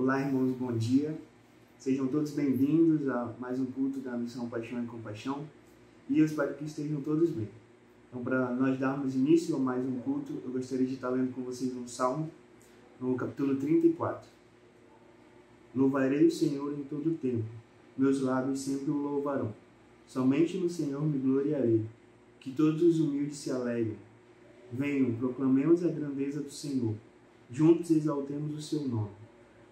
Olá, irmãos, bom dia. Sejam todos bem-vindos a mais um culto da Missão Paixão e Compaixão e eu espero que estejam todos bem. Então, para nós darmos início a mais um culto, eu gostaria de estar lendo com vocês um salmo no capítulo 34. Louvarei o Senhor em todo o tempo, meus lábios sempre o louvarão. Somente no Senhor me gloriarei, que todos os humildes se alegrem. Venham, proclamemos a grandeza do Senhor, juntos exaltemos o seu nome.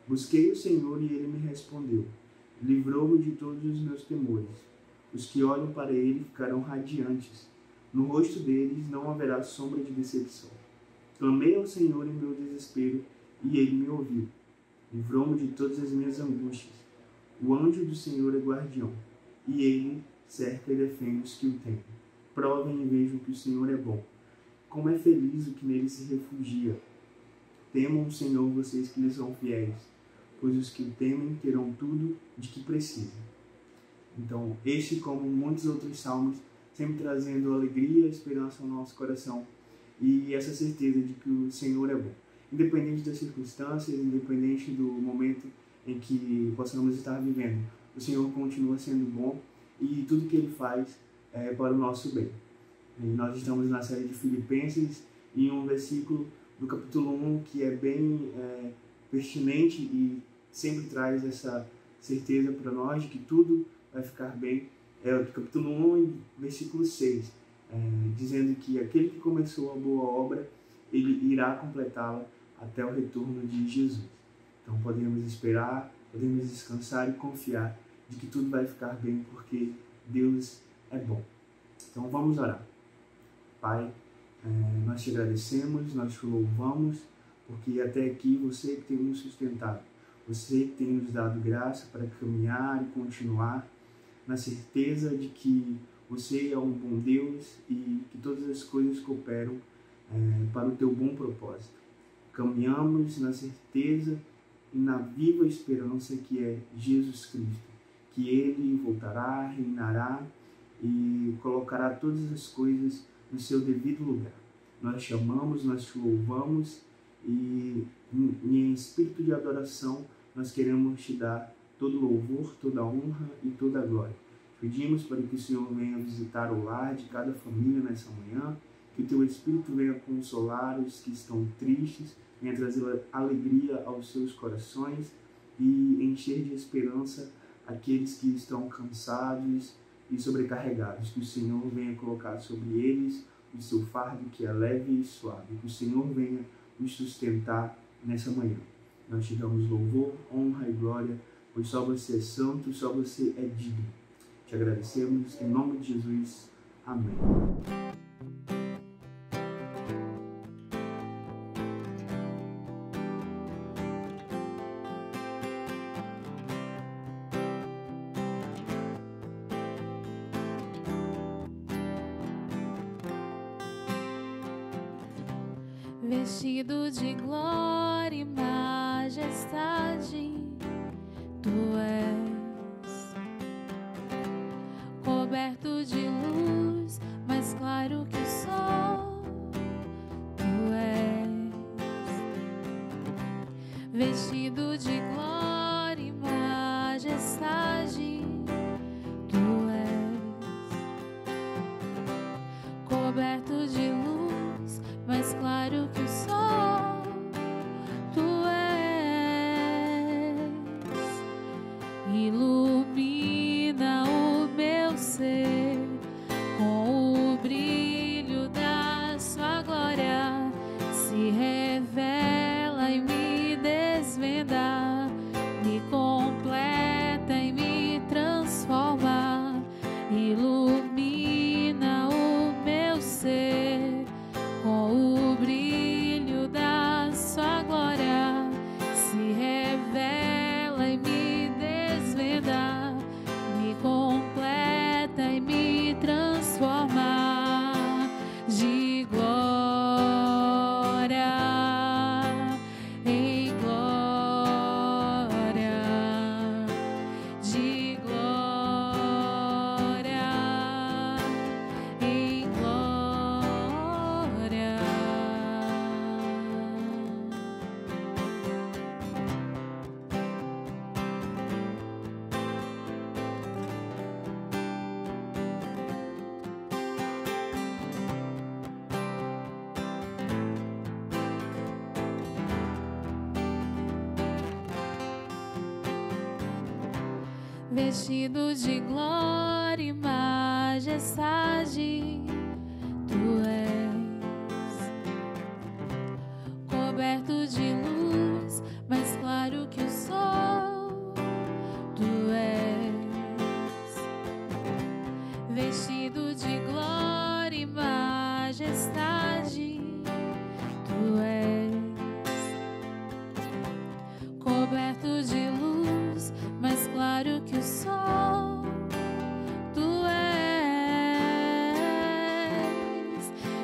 Busquei o Senhor e ele me respondeu, livrou-me de todos os meus temores. Os que olham para ele ficarão radiantes, no rosto deles não haverá sombra de decepção. Clamei ao Senhor em meu desespero e ele me ouviu. Livrou-me de todas as minhas angústias. O anjo do Senhor é guardião, e ele cerca e defende os que o temem. Provem e vejam que o Senhor é bom. Como é feliz o que nele se refugia. Temam o Senhor vocês que lhe são fiéis, pois os que o temem terão tudo de que precisam. Então, este, como muitos outros salmos, sempre trazendo alegria e esperança ao nosso coração e essa certeza de que o Senhor é bom. Independente das circunstâncias, independente do momento em que possamos estar vivendo, o Senhor continua sendo bom e tudo que Ele faz é para o nosso bem. E nós estamos na série de Filipenses e em um versículo do capítulo 1 que é bem pertinente e sempre traz essa certeza para nós de que tudo vai ficar bem. É o capítulo 1, versículo 6, dizendo que aquele que começou a boa obra, ele irá completá-la até o retorno de Jesus. Então podemos esperar, podemos descansar e confiar de que tudo vai ficar bem, porque Deus é bom. Então vamos orar. Pai, nós te agradecemos, nós te louvamos, porque até aqui você que tem nos sustentado, você que tem nos dado graça para caminhar e continuar na certeza de que você é um bom Deus e que todas as coisas cooperam para o teu bom propósito. Caminhamos na certeza e na viva esperança que é Jesus Cristo, que Ele voltará, reinará e colocará todas as coisas no seu devido lugar. Nós te amamos, nós te louvamos e em espírito de adoração nós queremos te dar todo louvor, toda honra e toda glória. Pedimos para que o Senhor venha visitar o lar de cada família nessa manhã, que o teu Espírito venha consolar os que estão tristes, venha trazer alegria aos seus corações e encher de esperança aqueles que estão cansados e sobrecarregados. Que o Senhor venha colocar sobre eles o seu fardo que é leve e suave. Que o Senhor venha nos sustentar nessa manhã. Nós te damos louvor, honra e glória, pois só você é santo, só você é digno. Te agradecemos em nome de Jesus. Amém. Vestido de glória e majestade, tu és coberto de luz, mais claro que o sol, tu és vestido de glória e majestade, tu és coberto de luz, mais claro que o sol, tu és, ilumina o meu ser com o brilho da sua glória, se revela e me desvenda, me completa e me transforma, ilumina o meu ser com o brilho da sua glória, se revela e me desvenda, me completa e me transforma, de glória em glória. vestido de glória e majestade, tu és coberto de luz, mais claro que o sol, tu és vestido de glória e majestade, tu és coberto de luz, mais claro que o sol, tu és,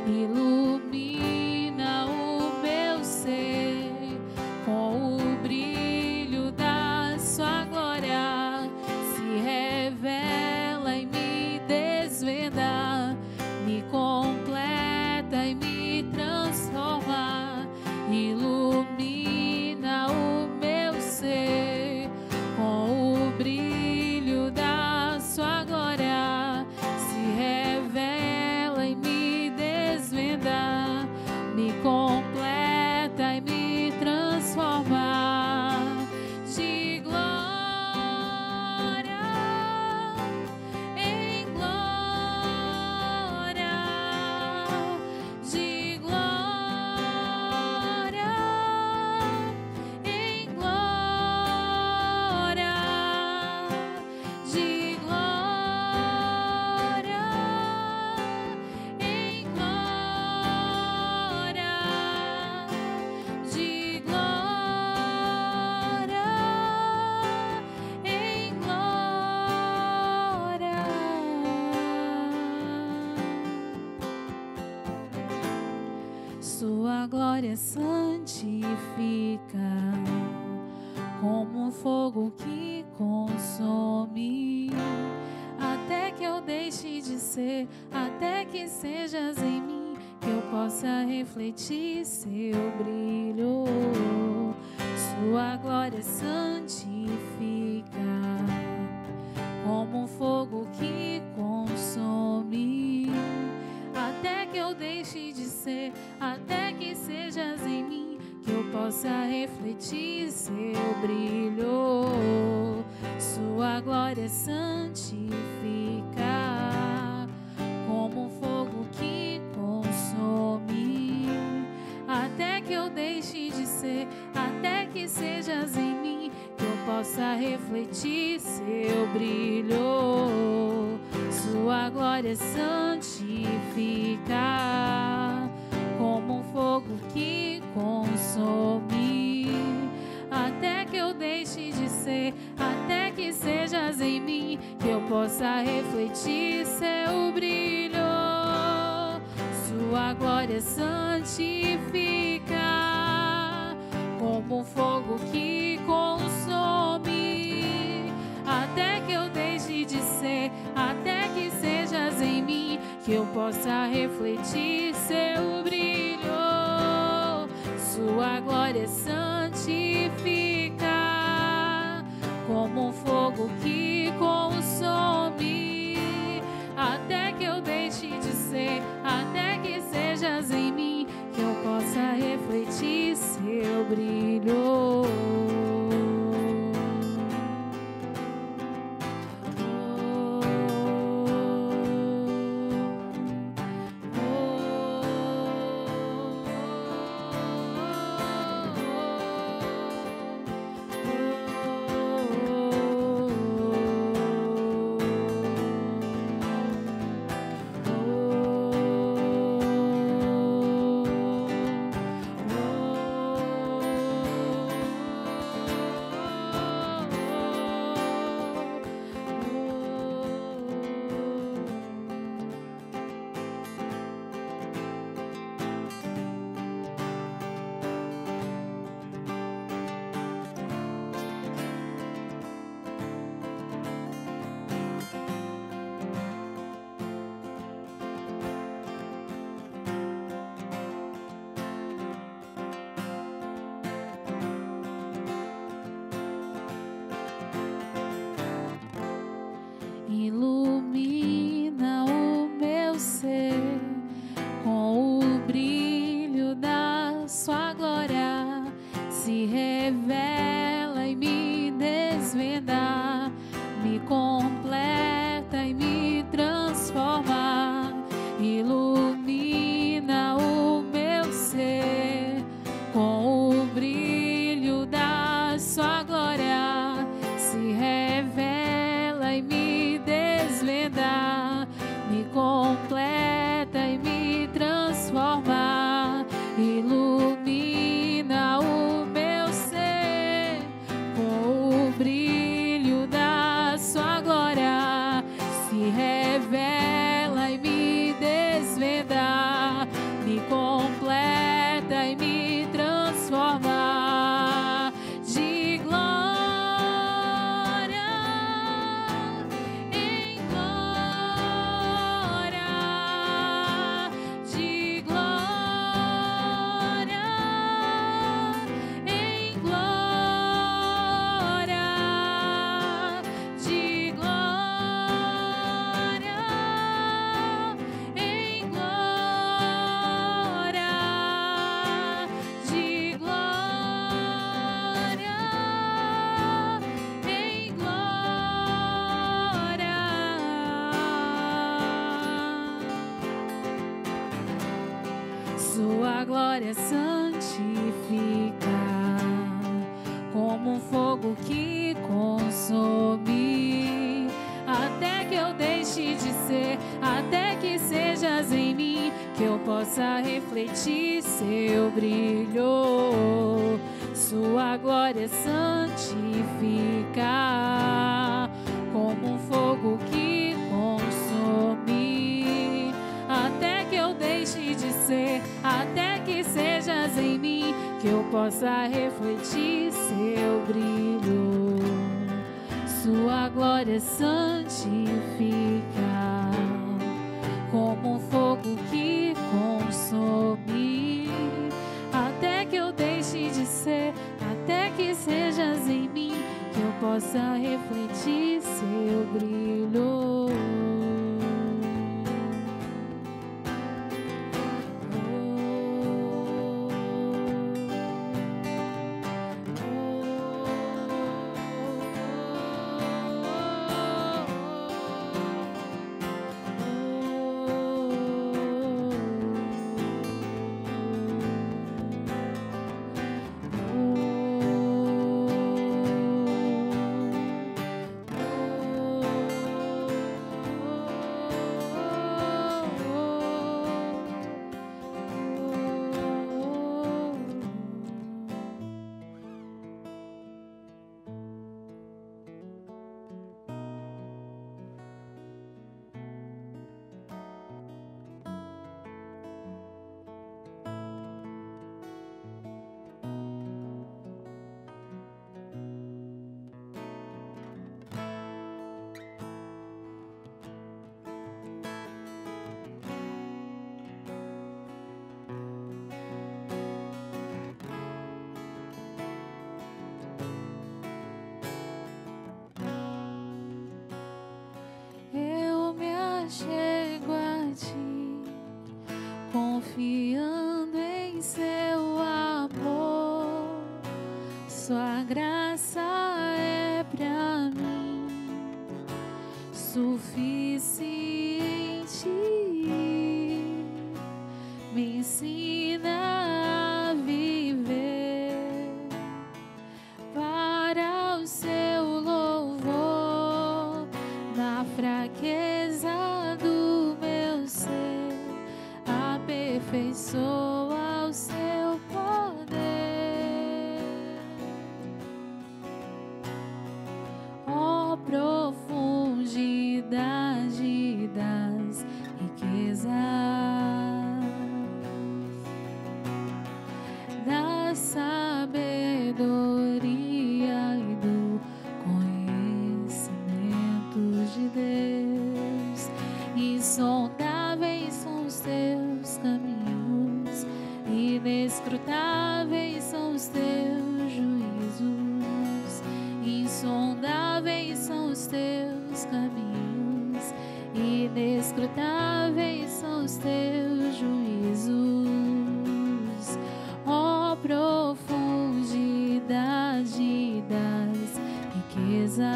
ilumina o meu ser com o brilho da sua glória, se revela e me desvenda, me completa e me transforma, ilumina o meu ser com o brilho da sua glória, se revela e me desvenda, me completa e me transforma, de glória em glória, de glória em glória, de glória em glória, de glória em glória. Sua glória santifica, como um fogo que consome, até que eu deixe de ser, até que sejas em mim, que eu possa refletir seu brilho. Sua glória santifica, como um fogo que consome, até que eu deixe de ser, até que sejas em mim, que eu possa refletir seu brilho. Sua glória santifica, como um fogo que consome, até que eu deixe de ser, até que sejas em mim, que eu possa refletir seu brilho. Sua glória santifica, como um fogo que consome, até que eu deixe de ser, até que sejas em mim, que eu possa refletir seu brilho. Sua glória santifica, como um fogo que consome, até que eu deixe de ser, até que sejas em mim, que eu possa refletir seu brilho. Sua glória santifica, como um fogo que consome, até que eu deixe de ser, até que sejas em mim, que eu possa refletir seu brilho. Ilumina o meu ser com o brilho da sua glória, se revela e me desvenda, me me completa e me transforma, ilumina o meu ser com o brilho da sua glória, se revela e me desvenda, me completa e me transforma, ilumina o meu ser com o brilho da sua glória, se revela e me desvenda, me completa e me transforma de glória em glória, de glória em glória, de glória em glória, de glória em glória. Sua glória santifica como um fogo que consome, até que eu deixe de ser, até que sejas em mim, que eu possa refletir seu brilho. Sua glória santifica como um fogo que consome, até que eu deixe de ser, até que sejas em mim, que eu possa refletir seu brilho. Sua glória santifica como um fogo que consome, até que eu deixe de ser, até que sejas em mim, que eu possa refletir seu brilho. Chego a ti, confiando em seu amor. Sua graça é pra mim suficiente. Me ensina a viver para o seu louvor, na fraqueza aperfeiçoa o seu poder. Ó profundidade das riquezas, da sabedoria e do conhecimento de Deus. Insondáveis são os teus caminhos, inescrutáveis são os teus juízos. Insondáveis são os teus caminhos, inescrutáveis são os teus juízos. Ó profundidade das riquezas,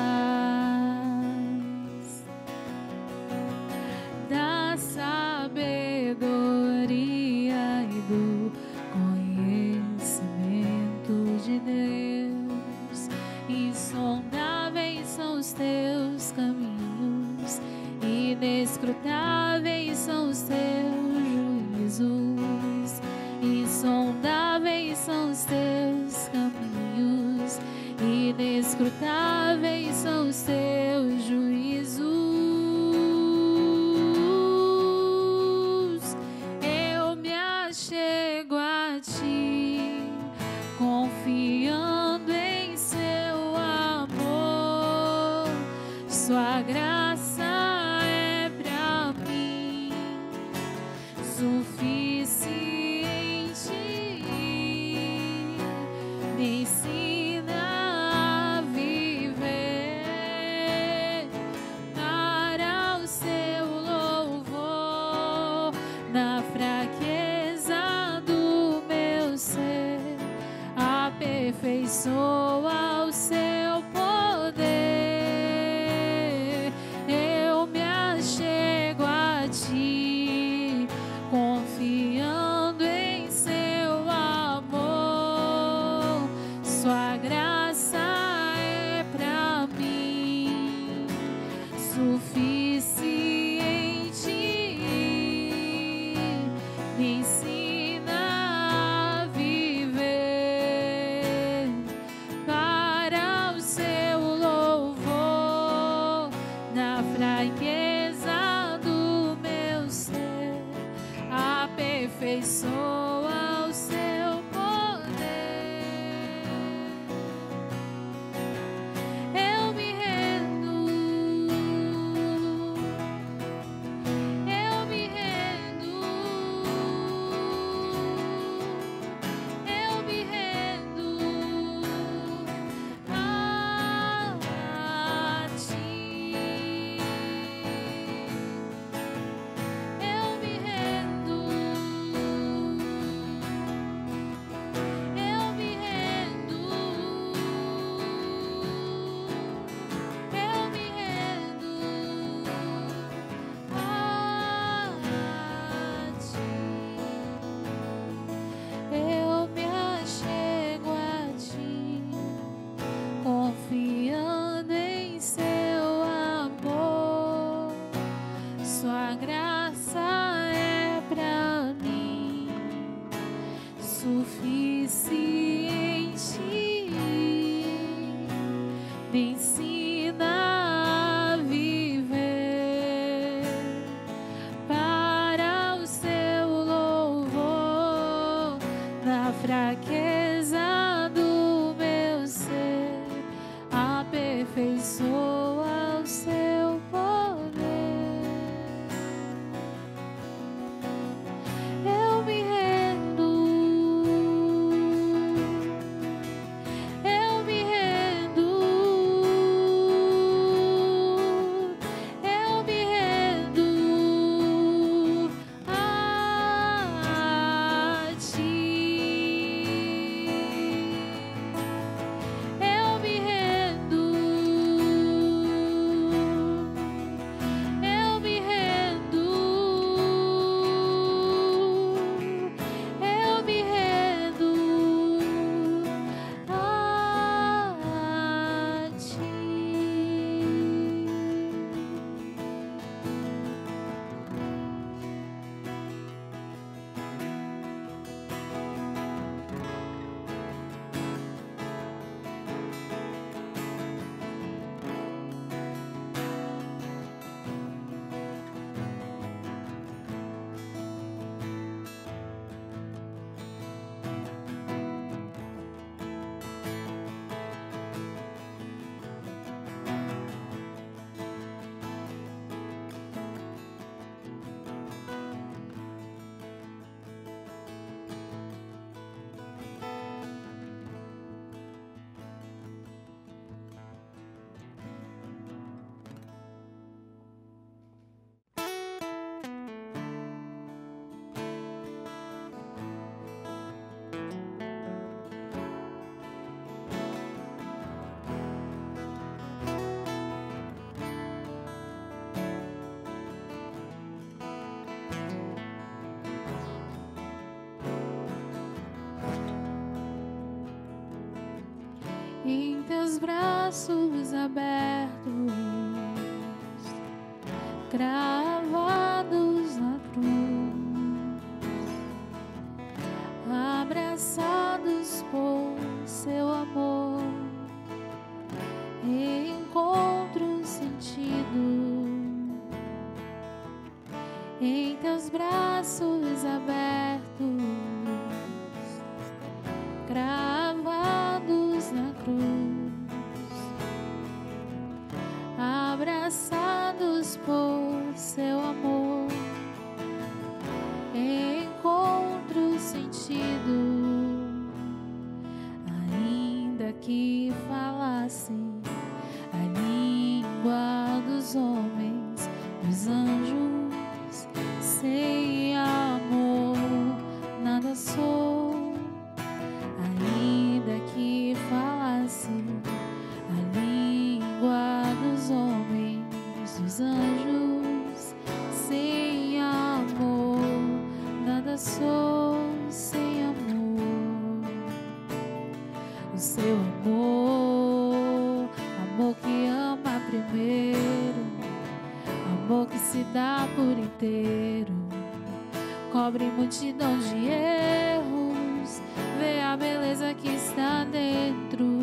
Insondáveis são os teus caminhos, inescrutáveis são os teus juízos. Insondáveis são os teus caminhos, inescrutáveis são os teus juízos. Eu me achego a ti, confiando em seu amor. Sua graça é pra mim suficiente. Me ensina a viver para o seu louvor, na fraqueza do meu ser. Aperfeiçoa o seu poder. Eu me achego a ti, confiando em seu amor. Sua graça é pra mim suficiente. Me ensina a viver para o seu louvor, na fraqueza do meu ser. Aperfeiçoa o seu poder. Eu me rendo, eu me rendo, eu me rendo a ti. Eu me rendo, eu me rendo, eu me rendo a ti. Eu me achego a ti, confiando em seu amor. Sua graça é pra mim suficiente. Me ensina a viver para o seu louvor, na fraqueza do meu ser. Aperfeiçoa o seu poder. Eu me rendo, eu me rendo, eu me rendo a ti. Eu me rendo, eu me rendo, eu me rendo a ti. Em teus braços braços abertos, cravados na cruz, abraçados por seu amor, encontro sentido em teus braços abertos, cravados na cruz, abraçados por seu amor, encontro sentido, ainda que falasse a língua dos homens, dos anjos, sem amor nada sou. Ainda que falasse a língua dos homens, dos anjos, sem amor nada sou, sem amor. O seu amor, amor que ama primeiro, amor que se dá por inteiro, cobre multidão de erros, vê a beleza que está dentro.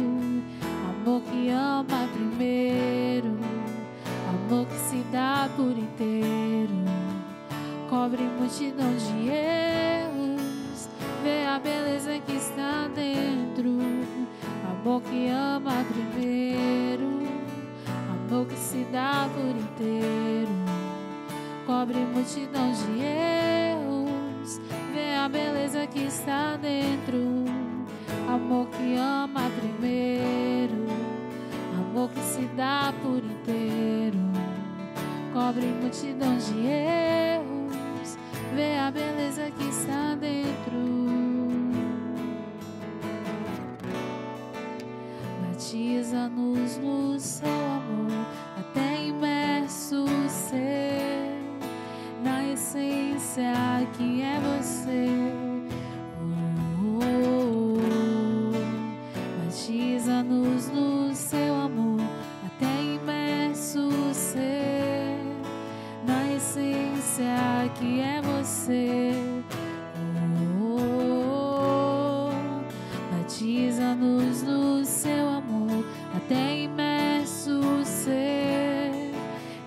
Amor que ama primeiro, amor que se dá por inteiro, cobre multidão de erros, vê a beleza que está dentro. Amor que ama primeiro, amor que se dá por inteiro, cobre multidão de erros, vê a beleza que está dentro. Amor que ama primeiro, amor que se dá por inteiro, cobre multidão de erros, vê a beleza que está dentro. Batiza-nos no seu amor, até imerso ser na essência que é você. Batiza-nos no seu amor, até imerso ser na essência que é você. Batiza-nos no seu amor, até imerso ser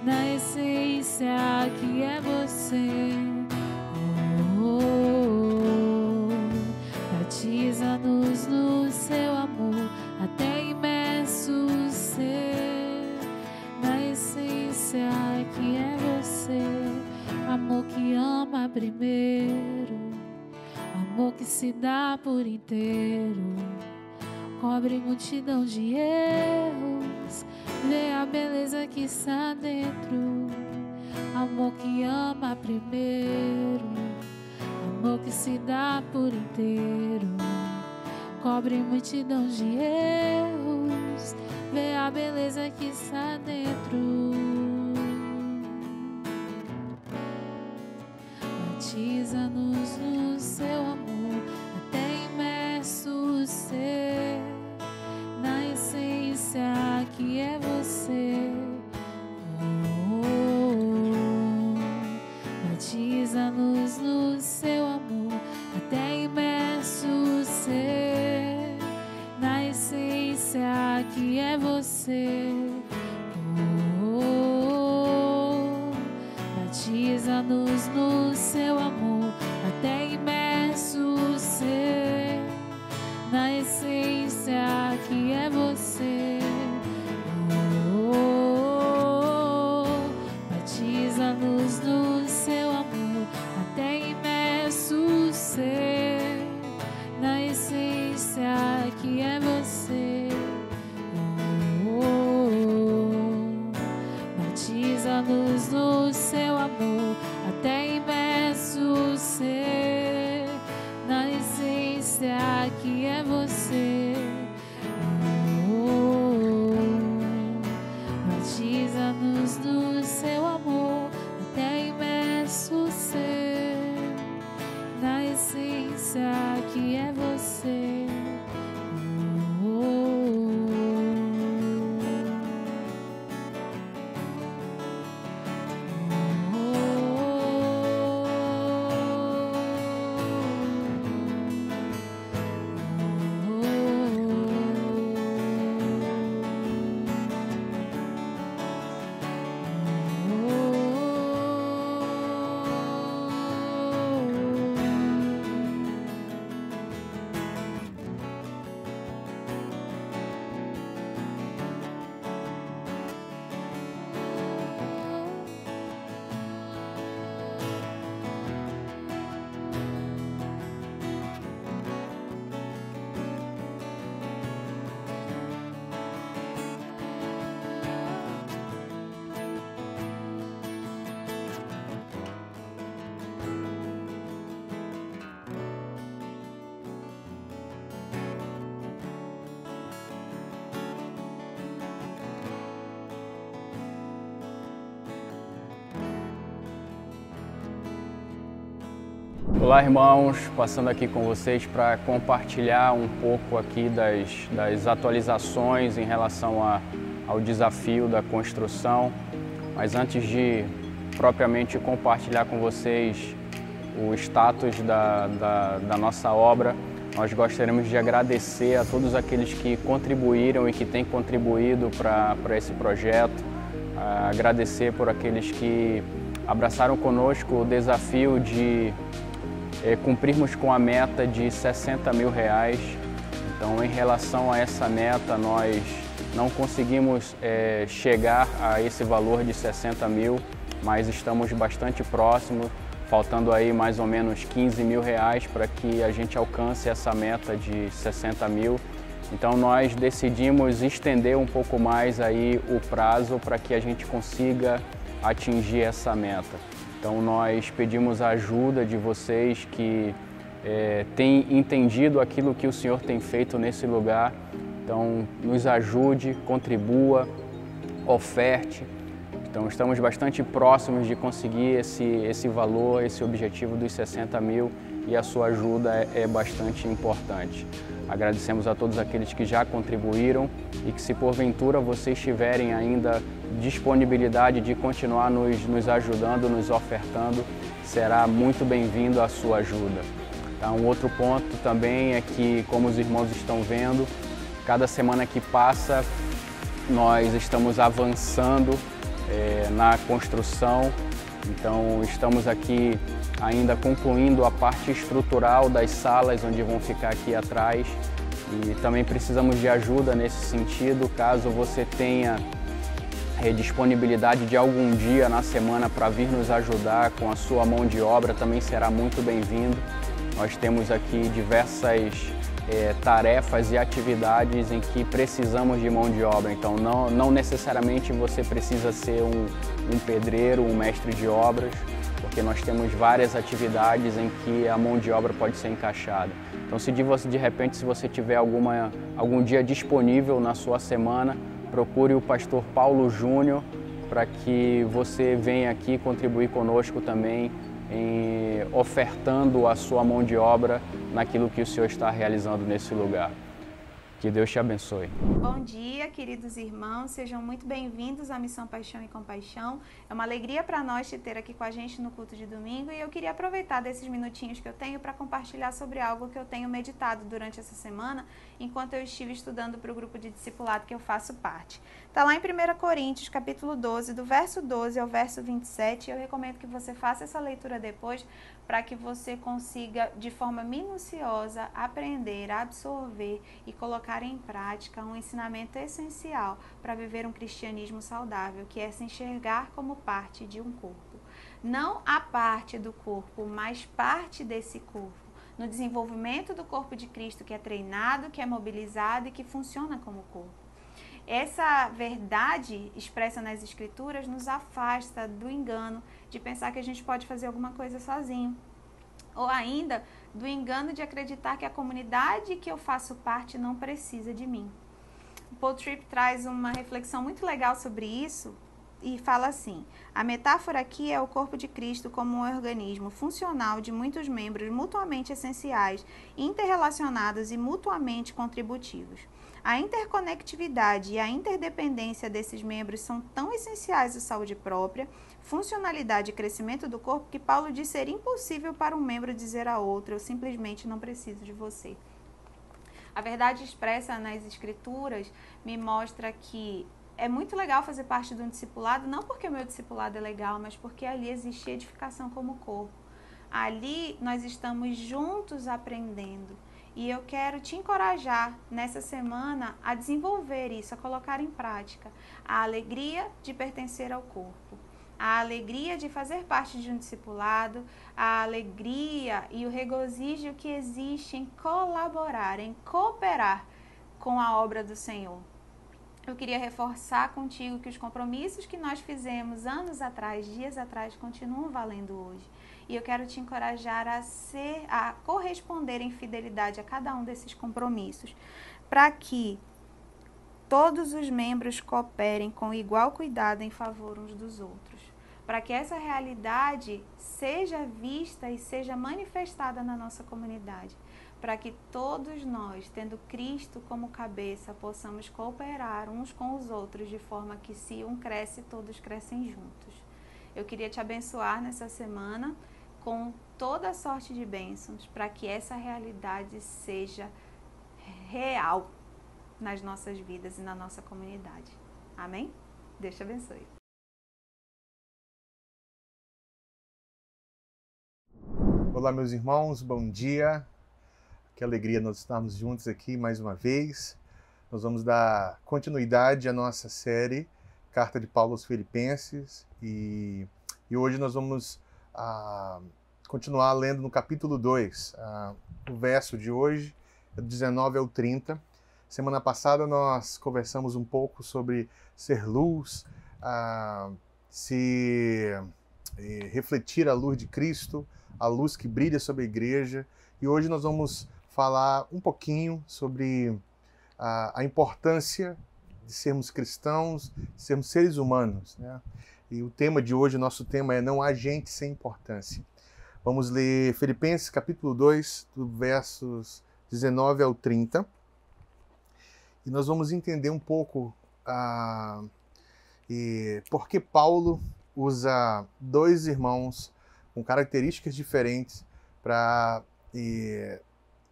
na essência que é você. Batiza-nos no seu amor, até imerso ser na essência que é você. Amor que ama primeiro, amor que se dá por inteiro, cobre multidão de erros, vê a beleza que está dentro. Amor que ama primeiro, amor que se dá por inteiro, cobre multidão de erros, vê a beleza que está dentro. Batiza-nos no seu amor, até imerso ser na essência que é você. Batiza-nos no seu amor, até imerso ser na essência que é você. Batiza-nos no seu amor, até imerso ser na essência que é você. Batiza-nos no seu amor, até imerso ser na essência que é você. Batiza-nos no seu amor, até imerso ser na essência que é você. Batiza-nos no seu amor, até imerso ser na essência que é você. Olá, irmãos, passando aqui com vocês para compartilhar um pouco aqui das atualizações em relação ao desafio da construção. Mas antes de propriamente compartilhar com vocês o status da nossa obra, nós gostaríamos de agradecer a todos aqueles que contribuíram e que têm contribuído para esse projeto, agradecer por aqueles que abraçaram conosco o desafio de cumprirmos com a meta de R$60 mil. Então, em relação a essa meta, nós não conseguimos chegar a esse valor de 60 mil, mas estamos bastante próximos, faltando aí mais ou menos R$15 mil para que a gente alcance essa meta de 60 mil. Então nós decidimos estender um pouco mais aí o prazo para que a gente consiga atingir essa meta. Então nós pedimos a ajuda de vocês que têm entendido aquilo que o Senhor tem feito nesse lugar. Então nos ajude, contribua, oferte. Então estamos bastante próximos de conseguir esse valor, esse objetivo dos 60 mil, e a sua ajuda é bastante importante. Agradecemos a todos aqueles que já contribuíram e que, se porventura vocês tiverem ainda disponibilidade de continuar nos ajudando, nos ofertando, será muito bem-vindo a sua ajuda. Tá? Um outro ponto também é que, como os irmãos estão vendo, cada semana que passa nós estamos avançando na construção. Então estamos aqui ainda concluindo a parte estrutural das salas onde vão ficar aqui atrás, e também precisamos de ajuda nesse sentido. Caso você tenha disponibilidade de algum dia na semana para vir nos ajudar com a sua mão de obra, também será muito bem-vindo. Nós temos aqui diversas tarefas e atividades em que precisamos de mão de obra, então não necessariamente você precisa ser um pedreiro, um mestre de obras, porque nós temos várias atividades em que a mão de obra pode ser encaixada. Então, se de repente, se você tiver algum dia disponível na sua semana, procure o pastor Paulo Júnior para que você venha aqui contribuir conosco também, ofertando a sua mão de obra naquilo que o Senhor está realizando nesse lugar. Que Deus te abençoe. Bom dia, queridos irmãos, sejam muito bem-vindos à Missão Paixão e Compaixão. É uma alegria para nós te ter aqui com a gente no culto de domingo, e eu queria aproveitar desses minutinhos que eu tenho para compartilhar sobre algo que eu tenho meditado durante essa semana, enquanto eu estive estudando para o grupo de discipulado que eu faço parte. Está lá em 1 Coríntios, capítulo 12, do verso 12 ao verso 27, eu recomendo que você faça essa leitura depois, para que você consiga, de forma minuciosa, aprender, absorver e colocar em prática um ensinamento essencial para viver um cristianismo saudável, que é se enxergar como parte de um corpo. Não a parte do corpo, mas parte desse corpo, no desenvolvimento do corpo de Cristo, que é treinado, que é mobilizado e que funciona como corpo. Essa verdade expressa nas Escrituras nos afasta do engano de pensar que a gente pode fazer alguma coisa sozinho, ou ainda do engano de acreditar que a comunidade que eu faço parte não precisa de mim. O Paul Tripp traz uma reflexão muito legal sobre isso e fala assim: a metáfora aqui é o corpo de Cristo como um organismo funcional de muitos membros mutuamente essenciais, interrelacionados e mutuamente contributivos. A interconectividade e a interdependência desses membros são tão essenciais à saúde própria, funcionalidade e crescimento do corpo, que Paulo diz ser impossível para um membro dizer a outro: eu simplesmente não preciso de você. A verdade expressa nas Escrituras me mostra que é muito legal fazer parte de um discipulado, não porque o meu discipulado é legal, mas porque ali existe edificação como corpo. Ali nós estamos juntos aprendendo. E eu quero te encorajar nessa semana a desenvolver isso, a colocar em prática a alegria de pertencer ao corpo, a alegria de fazer parte de um discipulado, a alegria e o regozijo que existe em colaborar, em cooperar com a obra do Senhor. Eu queria reforçar contigo que os compromissos que nós fizemos anos atrás, dias atrás, continuam valendo hoje. E eu quero te encorajar a corresponder em fidelidade a cada um desses compromissos, para que todos os membros cooperem com igual cuidado em favor uns dos outros, para que essa realidade seja vista e seja manifestada na nossa comunidade, para que todos nós, tendo Cristo como cabeça, possamos cooperar uns com os outros, de forma que se um cresce, todos crescem juntos. Eu queria te abençoar nessa semana com toda sorte de bênçãos, para que essa realidade seja real nas nossas vidas e na nossa comunidade. Amém? Deus te abençoe. Olá, meus irmãos, bom dia. Que alegria nós estarmos juntos aqui mais uma vez. Nós vamos dar continuidade à nossa série Carta de Paulo aos Filipenses e hoje nós vamos continuar lendo no capítulo 2. O verso de hoje é do 19 ao 30. Semana passada nós conversamos um pouco sobre ser luz, refletir a luz de Cristo, a luz que brilha sobre a igreja. E hoje nós vamos falar um pouquinho sobre a importância de sermos cristãos, de sermos seres humanos, né? E o tema de hoje, nosso tema é Não há gente sem importância. Vamos ler Filipenses capítulo 2, do versos 19 ao 30. E nós vamos entender um pouco por que Paulo usa dois irmãos com características diferentes para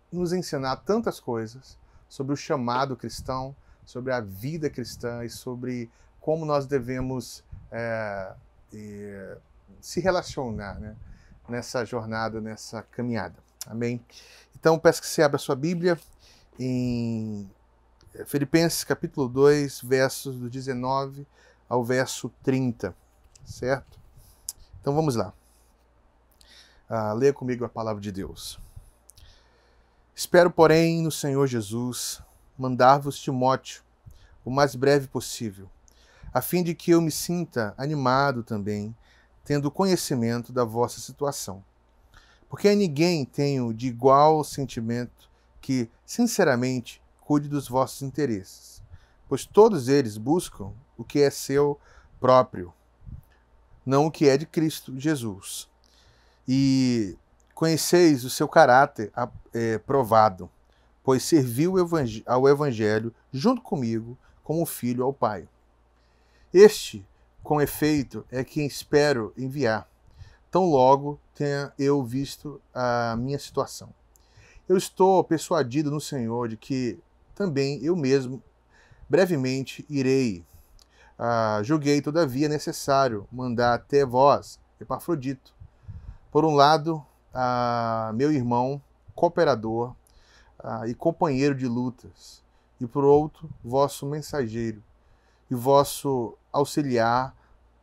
nos ensinar tantas coisas sobre o chamado cristão, sobre a vida cristã e sobre como nós devemos se relacionar, né, nessa jornada, nessa caminhada. Amém? Então, peço que você abra a sua Bíblia em Filipenses capítulo 2, versos do 19 ao verso 30, certo? Então, vamos lá. Leia comigo a palavra de Deus. Espero, porém, no Senhor Jesus, mandar-vos Timóteo o mais breve possível, a fim de que eu me sinta animado também, tendo conhecimento da vossa situação. Porque a ninguém tenho de igual sentimento que, sinceramente, cuide dos vossos interesses, pois todos eles buscam o que é seu próprio, não o que é de Cristo Jesus. E conheceis o seu caráter provado, pois serviu ao Evangelho junto comigo como filho ao Pai. Este, com efeito, é quem espero enviar, tão logo tenha eu visto a minha situação. Eu estou persuadido no Senhor de que também eu mesmo brevemente irei. Julguei, todavia, necessário mandar até vós, Epafrodito, por um lado, meu irmão, cooperador e companheiro de lutas, e por outro, vosso mensageiro e vosso auxiliar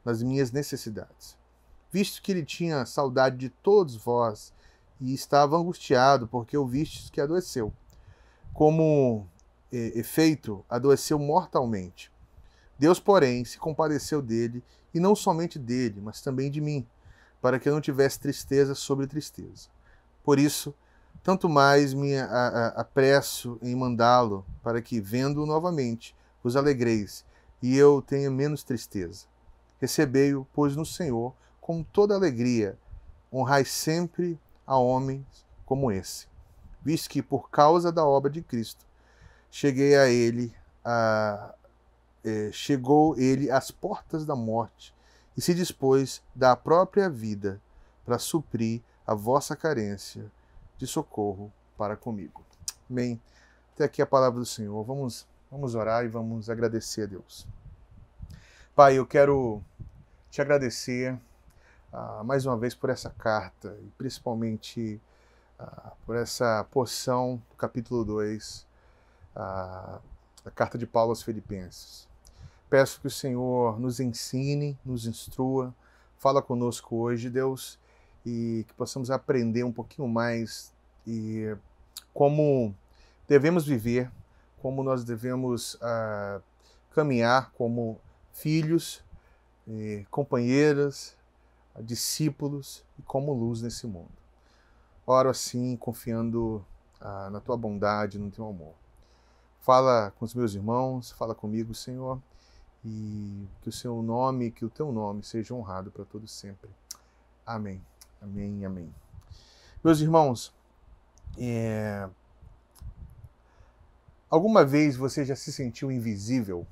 nas minhas necessidades. Visto que ele tinha saudade de todos vós e estava angustiado porque ouvistes que adoeceu. Como efeito, adoeceu mortalmente. Deus, porém, se compadeceu dele, e não somente dele, mas também de mim, para que eu não tivesse tristeza sobre tristeza. Por isso, tanto mais me apresso em mandá-lo, para que, vendo-o novamente, vos alegreis, e eu tenha menos tristeza. Recebei-o, pois, no Senhor, com toda alegria, honrai sempre a homens como esse, visto que, por causa da obra de Cristo, chegou ele às portas da morte, e se dispôs da própria vida para suprir a vossa carência de socorro para comigo. Amém. Até aqui a palavra do Senhor. Vamos orar e vamos agradecer a Deus. Pai, eu quero te agradecer mais uma vez por essa carta, e principalmente por essa porção do capítulo 2, da carta de Paulo aos Filipenses. Peço que o Senhor nos ensine, nos instrua, fala conosco hoje, Deus, e que possamos aprender um pouquinho mais e como devemos viver, como nós devemos caminhar como filhos, companheiros, discípulos e como luz nesse mundo. Oro assim, confiando na tua bondade, no teu amor. Fala com os meus irmãos, fala comigo, Senhor, e que o seu nome, que o teu nome seja honrado para todo sempre. Amém. Amém, amém. Meus irmãos, alguma vez você já se sentiu invisível?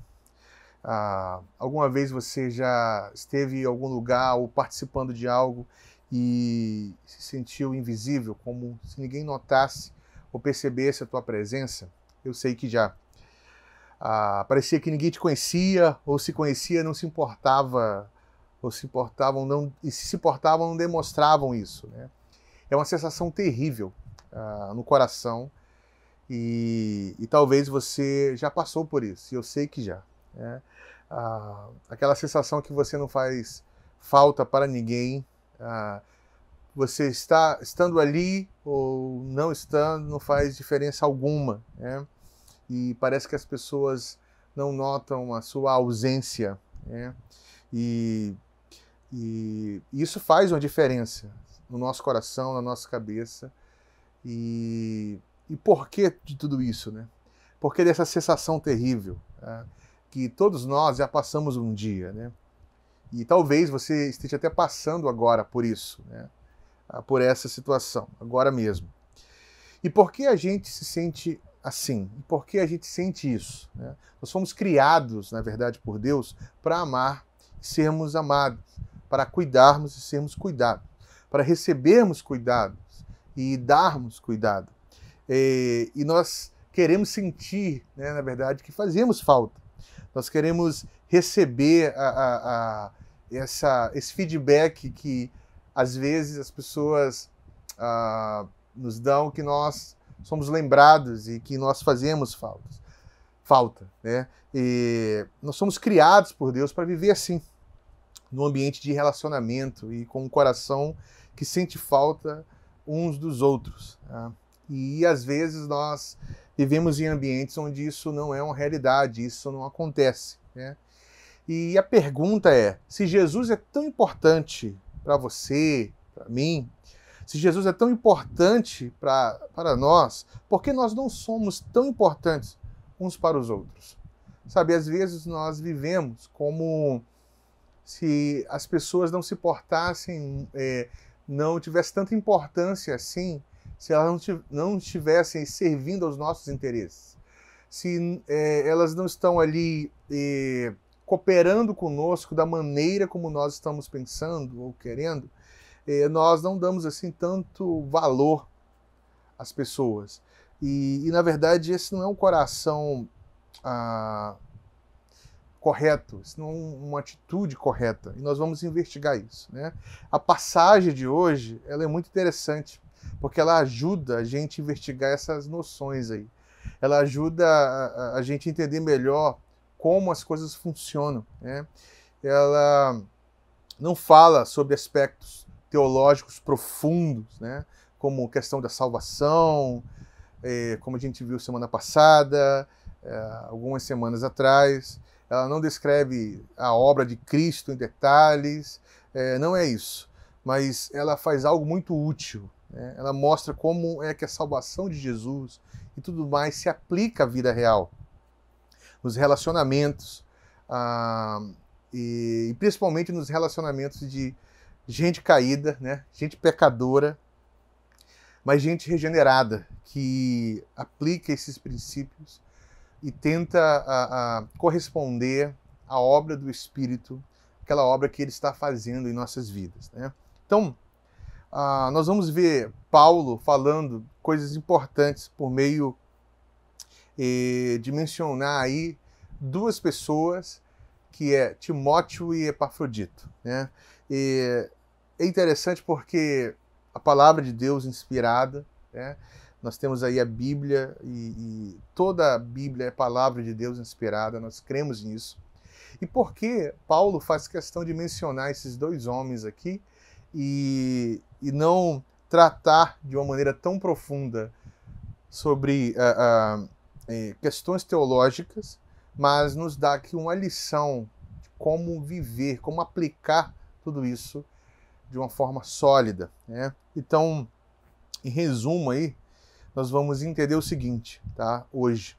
Alguma vez você já esteve em algum lugar ou participando de algo e se sentiu invisível, como se ninguém notasse ou percebesse a tua presença? Eu sei que já. Parecia que ninguém te conhecia, ou se conhecia não se importava, ou se importavam, não, e se importavam não demonstravam isso, né? É uma sensação terrível no coração, e talvez você já passou por isso, e eu sei que já. Né? Aquela sensação que você não faz falta para ninguém, você estando ali ou não estando, não faz diferença alguma, né? E parece que as pessoas não notam a sua ausência, né? E isso faz uma diferença no nosso coração, na nossa cabeça. E por que de tudo isso, né? Por que dessa sensação terrível, né? Que todos nós já passamos um dia, né? E talvez você esteja até passando agora por isso, né? Por essa situação, agora mesmo. E por que a gente se sente assim? E por que a gente sente isso, né? Nós fomos criados, na verdade, por Deus para amar e sermos amados, para cuidarmos e sermos cuidados, para recebermos cuidados e darmos cuidado. E nós queremos sentir, né, na verdade, que fazemos falta. Nós queremos receber esse feedback que, às vezes, as pessoas nos dão, que nós somos lembrados e que nós fazemos falta, né? E nós somos criados por Deus para viver assim, num ambiente de relacionamento e com um coração que sente falta uns dos outros, tá? E às vezes nós vivemos em ambientes onde isso não é uma realidade, isso não acontece, né? E a pergunta é, se Jesus é tão importante para você, para mim, se Jesus é tão importante para nós, por que nós não somos tão importantes uns para os outros? Sabe, às vezes nós vivemos como se as pessoas não se portassem, não tivessem tanta importância assim, se elas não estivessem servindo aos nossos interesses. Se elas não estão ali cooperando conosco da maneira como nós estamos pensando ou querendo, nós não damos assim tanto valor às pessoas. E na verdade, esse não é um coração correto, isso não é uma atitude correta. E nós vamos investigar isso, né? A passagem de hoje, ela é muito interessante, porque ela ajuda a gente a investigar essas noções aí. Ela ajuda a gente a entender melhor como as coisas funcionam, né? Ela não fala sobre aspectos teológicos profundos, né? Como questão da salvação, como a gente viu semana passada, algumas semanas atrás. Ela não descreve a obra de Cristo em detalhes, não é isso. Mas ela faz algo muito útil, né? Ela mostra como é que a salvação de Jesus e tudo mais se aplica à vida real, nos relacionamentos, e principalmente nos relacionamentos de gente caída, né? Gente pecadora, mas gente regenerada, que aplica esses princípios e tenta corresponder à obra do Espírito, aquela obra que Ele está fazendo em nossas vidas, né? Então, nós vamos ver Paulo falando coisas importantes por meio de mencionar aí duas pessoas, que é Timóteo e Epafrodito, né? E é interessante porque a palavra de Deus inspirada, né? Nós temos aí a Bíblia e toda a Bíblia é palavra de Deus inspirada, nós cremos nisso. E por que Paulo faz questão de mencionar esses dois homens aqui e não tratar de uma maneira tão profunda sobre questões teológicas, mas nos dá aqui uma lição de como viver, como aplicar tudo isso de uma forma sólida, né? Então, em resumo aí, nós vamos entender o seguinte, tá? Hoje,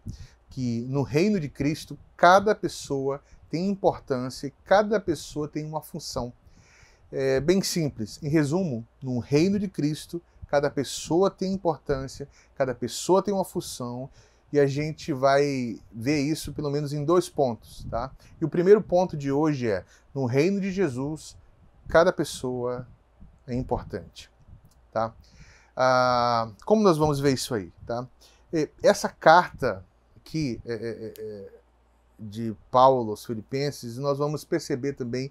que no reino de Cristo, cada pessoa tem importância e cada pessoa tem uma função. É bem simples. Em resumo, no reino de Cristo, cada pessoa tem importância, cada pessoa tem uma função, e a gente vai ver isso pelo menos em 2 pontos, tá? E o primeiro ponto de hoje é, no reino de Jesus, cada pessoa é importante, tá? Como nós vamos ver isso aí, tá? Essa carta aqui de Paulo aos Filipenses, nós vamos perceber também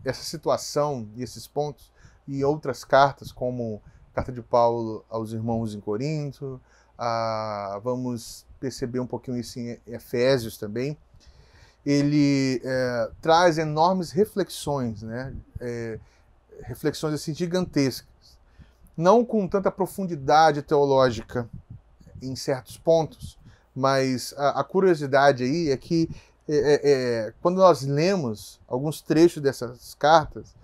essa situação e esses pontos e outras cartas, como a carta de Paulo aos irmãos em Corinto, vamos perceber um pouquinho isso em Efésios também. Ele traz enormes reflexões, né? Reflexões assim, gigantescas, não com tanta profundidade teológica em certos pontos, mas a curiosidade aí é que quando nós lemos alguns trechos dessas cartas,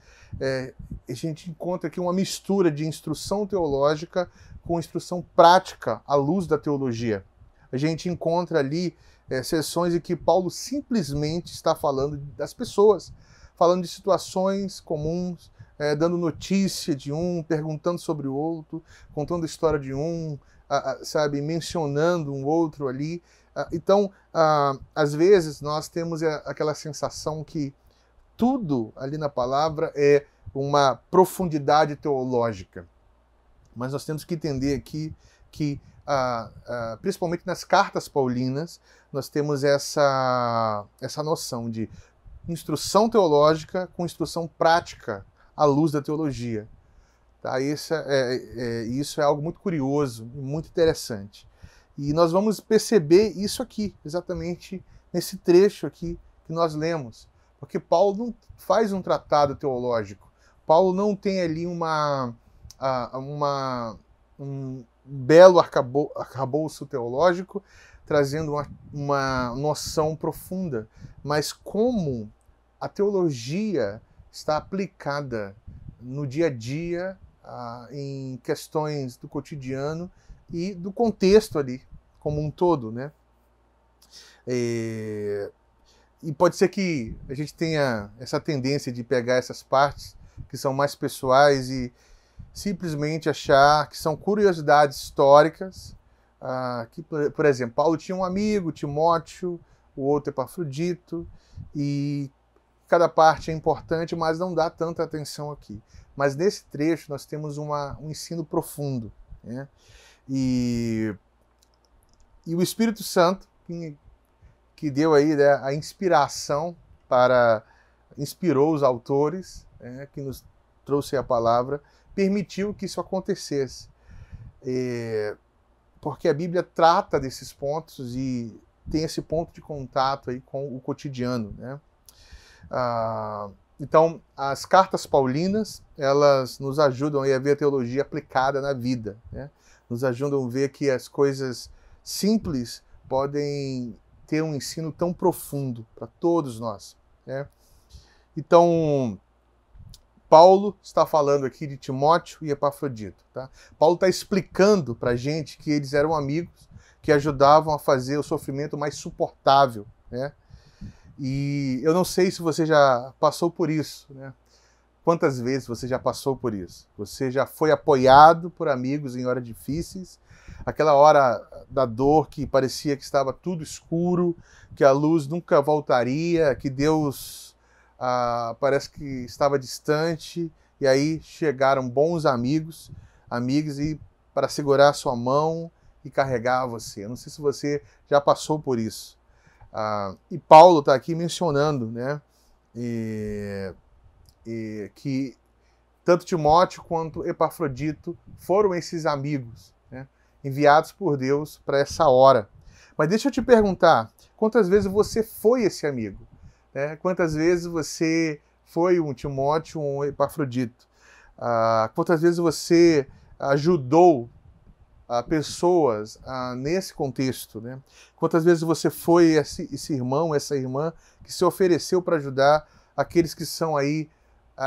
a gente encontra aqui uma mistura de instrução teológica com instrução prática à luz da teologia. A gente encontra ali sessões em que Paulo simplesmente está falando das pessoas, falando de situações comuns, dando notícia de um, perguntando sobre o outro, contando a história de um, sabe, mencionando um outro ali. Então, às vezes, nós temos aquela sensação que tudo ali na palavra é uma profundidade teológica. Mas nós temos que entender aqui que, principalmente nas cartas paulinas, nós temos essa noção de instrução teológica com instrução prática à luz da teologia. Tá? Isso é algo muito curioso, muito interessante. E nós vamos perceber isso aqui, exatamente nesse trecho aqui que nós lemos. Porque Paulo não faz um tratado teológico. Paulo não tem ali um belo arcabouço teológico trazendo uma noção profunda. Mas como a teologia está aplicada no dia a dia, em questões do cotidiano e do contexto ali, como um todo, né? E pode ser que a gente tenha essa tendência de pegar essas partes que são mais pessoais e simplesmente achar que são curiosidades históricas. Que, por exemplo, Paulo tinha um amigo, Timóteo, o outro Epafrodito, e cada parte é importante, mas não dá tanta atenção aqui. Mas nesse trecho nós temos um ensino profundo, né? E o Espírito Santo, que deu aí, né, a inspiração inspirou os autores, né, que nos trouxe a palavra, permitiu que isso acontecesse. Porque a Bíblia trata desses pontos e tem esse ponto de contato aí com o cotidiano, né? Então, as cartas paulinas, elas nos ajudam a ver a teologia aplicada na vida, né? Nos ajudam a ver que as coisas simples podem ter um ensino tão profundo para todos nós, né? Então, Paulo está falando aqui de Timóteo e Epafrodito, tá? Paulo está explicando para a gente que eles eram amigos que ajudavam a fazer o sofrimento mais suportável, né? E eu não sei se você já passou por isso, né? Quantas vezes você já passou por isso? Você já foi apoiado por amigos em horas difíceis, aquela hora da dor que parecia que estava tudo escuro, que a luz nunca voltaria, que Deus parece que estava distante, e aí chegaram bons amigos e para segurar a sua mão e carregar você. Eu não sei se você já passou por isso. E Paulo está aqui mencionando, né, que tanto Timóteo quanto Epafrodito foram esses amigos, né, enviados por Deus para essa hora. Mas deixa eu te perguntar, quantas vezes você foi esse amigo? Né? Quantas vezes você foi um Timóteo, um Epafrodito? Quantas vezes você ajudou pessoas nesse contexto, né? Quantas vezes você foi esse irmão, essa irmã que se ofereceu para ajudar aqueles que são aí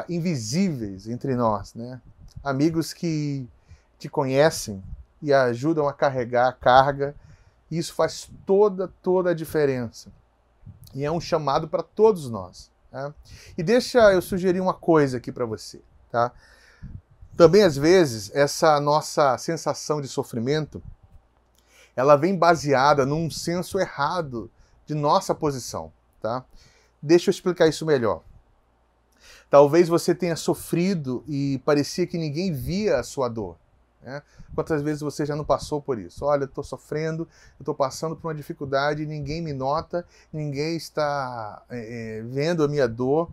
invisíveis entre nós, né? Amigos que te conhecem e ajudam a carregar a carga. Isso faz toda a diferença. E é um chamado para todos nós. Tá? E deixa eu sugerir uma coisa aqui para você. Tá? Também, às vezes, essa nossa sensação de sofrimento, ela vem baseada num senso errado de nossa posição. Tá? Deixa eu explicar isso melhor. Talvez você tenha sofrido e parecia que ninguém via a sua dor. Né? Quantas vezes você já não passou por isso? Olha, eu estou sofrendo, eu estou passando por uma dificuldade, ninguém me nota, ninguém está vendo a minha dor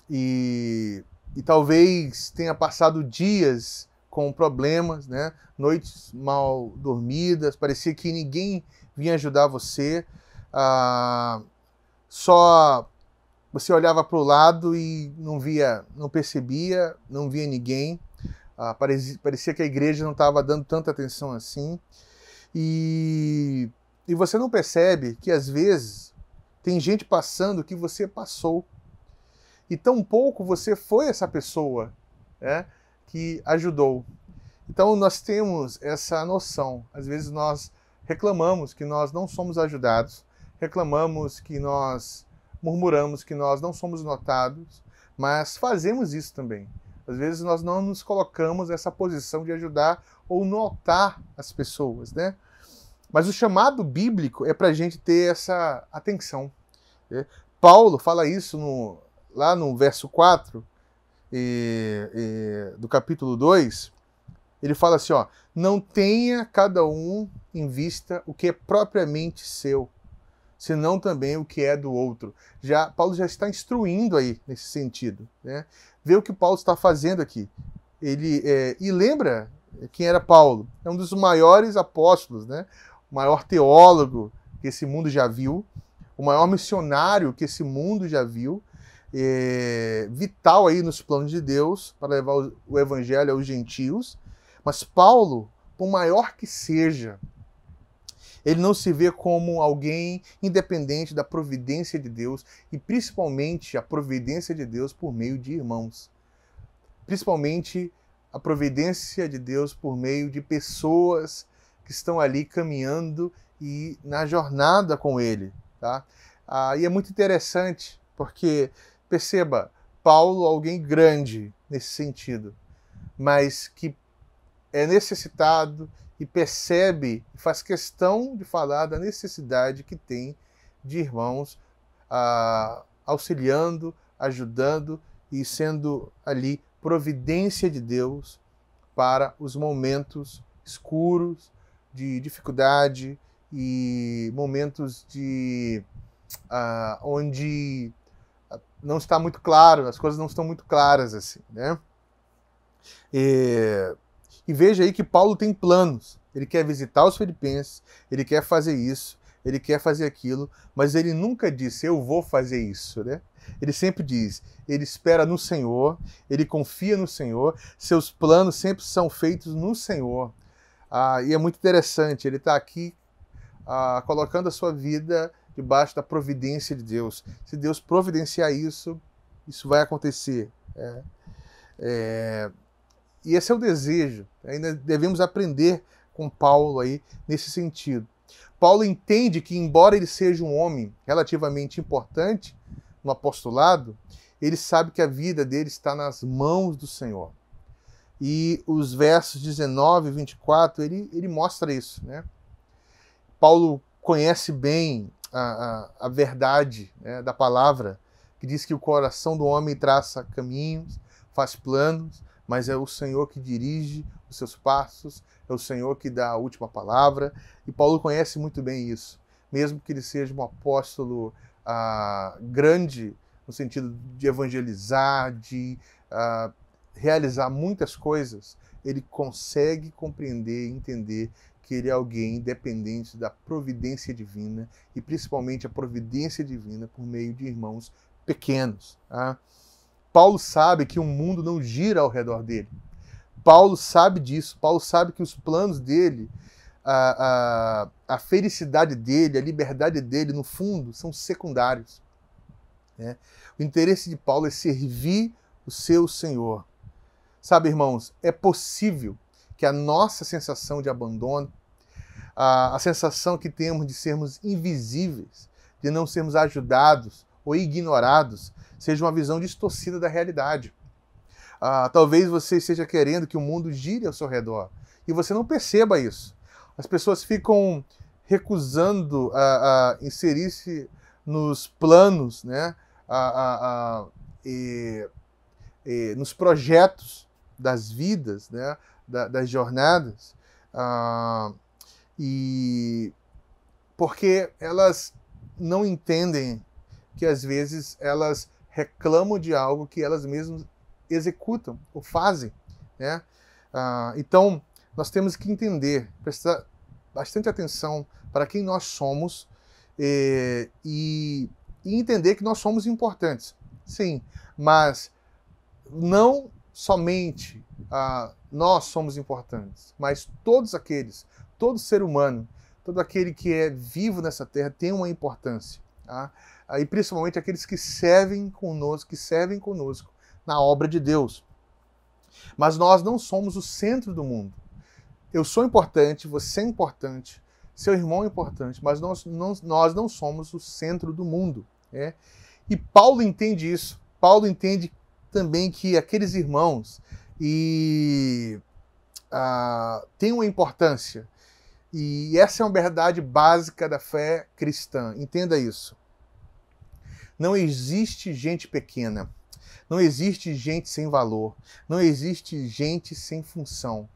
e talvez tenha passado dias com problemas, né? Noites mal dormidas, parecia que ninguém vinha ajudar você, só você olhava para o lado e não via, não percebia, não via ninguém. Parecia que a igreja não estava dando tanta atenção assim. E você não percebe que, às vezes, tem gente passando o que você passou. E tão pouco você foi essa pessoa, né, que ajudou. Então, nós temos essa noção. Às vezes, nós reclamamos que nós não somos ajudados, reclamamos que nós murmuramos que nós não somos notados, mas fazemos isso também. Às vezes nós não nos colocamos nessa posição de ajudar ou notar as pessoas, né? Mas o chamado bíblico é para a gente ter essa atenção. Né? Paulo fala isso lá no verso 4 do capítulo 2. Ele fala assim, ó, não tenha cada um em vista o que é propriamente seu, senão também o que é do outro. Paulo já está instruindo aí nesse sentido. Né? Vê o que Paulo está fazendo aqui. E lembra quem era Paulo? É um dos maiores apóstolos, né? O maior teólogo que esse mundo já viu, o maior missionário que esse mundo já viu, vital aí nos planos de Deus para levar o evangelho aos gentios. Mas Paulo, por maior que seja, ele não se vê como alguém independente da providência de Deus e principalmente a providência de Deus por meio de irmãos. Principalmente a providência de Deus por meio de pessoas que estão ali caminhando e na jornada com ele. Tá? E é muito interessante porque, perceba, Paulo, alguém grande nesse sentido, mas que é necessitado e percebe, faz questão de falar da necessidade que tem de irmãos auxiliando, ajudando e sendo ali providência de Deus para os momentos escuros, de dificuldade e momentos onde não está muito claro, as coisas não estão muito claras assim, né? E veja aí que Paulo tem planos. Ele quer visitar os filipenses, ele quer fazer isso, ele quer fazer aquilo, mas ele nunca disse, eu vou fazer isso, né? Ele sempre diz, ele espera no Senhor, ele confia no Senhor, seus planos sempre são feitos no Senhor. E é muito interessante, ele está aqui colocando a sua vida debaixo da providência de Deus. Se Deus providenciar isso, isso vai acontecer. E esse é o desejo. Ainda devemos aprender com Paulo aí nesse sentido. Paulo entende que, embora ele seja um homem relativamente importante no apostolado, ele sabe que a vida dele está nas mãos do Senhor. E os versos 19 e 24, ele mostra isso. Né? Paulo conhece bem a verdade, né, da palavra, que diz que o coração do homem traça caminhos, faz planos, mas é o Senhor que dirige os seus passos, é o Senhor que dá a última palavra, e Paulo conhece muito bem isso, mesmo que ele seja um apóstolo grande, no sentido de evangelizar, de realizar muitas coisas, ele consegue compreender e entender que ele é alguém dependente da providência divina, e principalmente a providência divina por meio de irmãos pequenos. Tá? Paulo sabe que o mundo não gira ao redor dele. Paulo sabe disso. Paulo sabe que os planos dele, a felicidade dele, a liberdade dele, no fundo, são secundários. Né? O interesse de Paulo é servir o seu Senhor. Sabe, irmãos, é possível que a nossa sensação de abandono, a sensação que temos de sermos invisíveis, de não sermos ajudados ou ignorados, seja uma visão distorcida da realidade. Talvez você esteja querendo que o mundo gire ao seu redor e você não perceba isso. As pessoas ficam recusando a inserir-se nos planos, né? Nos projetos das vidas, né? Das jornadas, e porque elas não entendem que às vezes elas reclamam de algo que elas mesmas executam ou fazem, né? Então nós temos que entender, prestar bastante atenção para quem nós somos e entender que nós somos importantes, sim, mas não somente nós somos importantes, mas todo ser humano, todo aquele que é vivo nessa terra tem uma importância, tá? E principalmente aqueles que servem conosco na obra de Deus. Mas nós não somos o centro do mundo. Eu sou importante, você é importante, seu irmão é importante, mas nós não somos o centro do mundo, né? E Paulo entende isso. Paulo entende também que aqueles irmãos têm uma importância. E essa é uma verdade básica da fé cristã. Entenda isso. Não existe gente pequena. Não existe gente sem valor. Não existe gente sem função.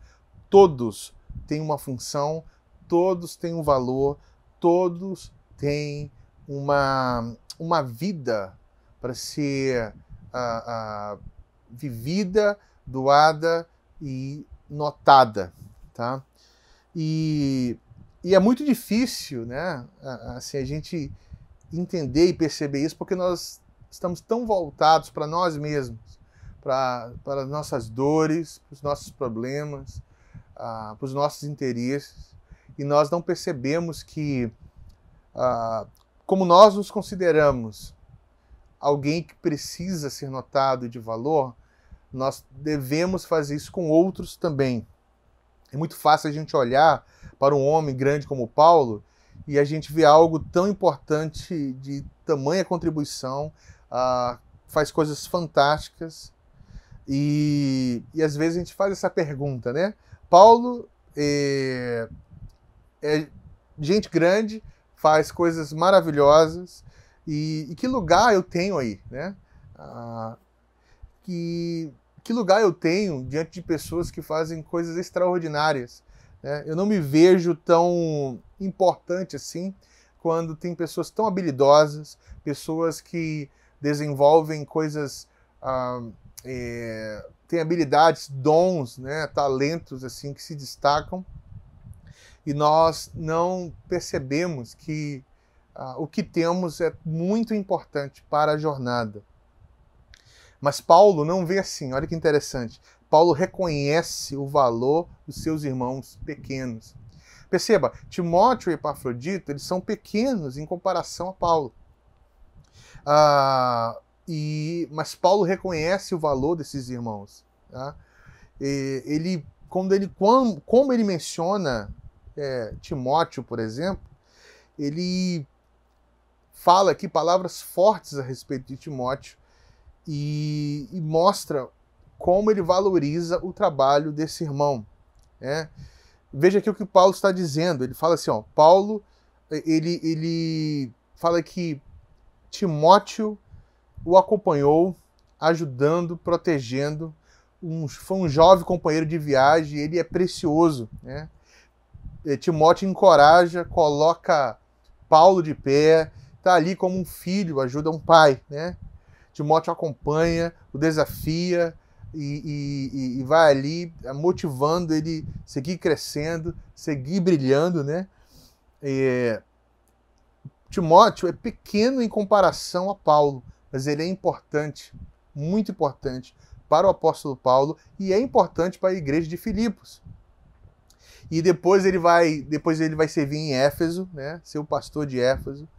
Todos têm uma função, todos têm um valor, todos têm uma vida para ser vivida, doada e notada, tá? E é muito difícil, né, assim, a gente entender e perceber isso, porque nós estamos tão voltados para nós mesmos, para as nossas dores, para os nossos problemas, para os nossos interesses, e nós não percebemos que, como nós nos consideramos alguém que precisa ser notado e de valor, nós devemos fazer isso com outros também. É muito fácil a gente olhar para um homem grande como Paulo e a gente vê algo tão importante, de tamanha contribuição, faz coisas fantásticas e às vezes a gente faz essa pergunta, né? Paulo é gente grande, faz coisas maravilhosas e que lugar eu tenho aí, né? Que lugar eu tenho diante de pessoas que fazem coisas extraordinárias, né? Eu não me vejo tão importante assim quando tem pessoas tão habilidosas, pessoas que desenvolvem coisas, têm habilidades, dons, né, talentos assim que se destacam, e nós não percebemos que o que temos é muito importante para a jornada. Mas Paulo não vê assim, olha que interessante. Paulo reconhece o valor dos seus irmãos pequenos. Perceba, Timóteo e Epafrodito, eles são pequenos em comparação a Paulo. Mas Paulo reconhece o valor desses irmãos. Tá? Como ele menciona Timóteo, por exemplo, ele fala aqui palavras fortes a respeito de Timóteo e mostra como ele valoriza o trabalho desse irmão, né? Veja aqui o que Paulo está dizendo. Ele fala assim, Paulo, ele fala que Timóteo o acompanhou, ajudando, protegendo, foi um jovem companheiro de viagem, ele é precioso, né? Timóteo encoraja, coloca Paulo de pé, está ali como um filho, ajuda um pai, né? Timóteo acompanha, o desafia e vai ali motivando ele a seguir crescendo, seguir brilhando, né? Timóteo é pequeno em comparação a Paulo, mas ele é importante, muito importante para o apóstolo Paulo e é importante para a igreja de Filipos. E depois ele vai servir em Éfeso, né? Ser o pastor de Éfeso.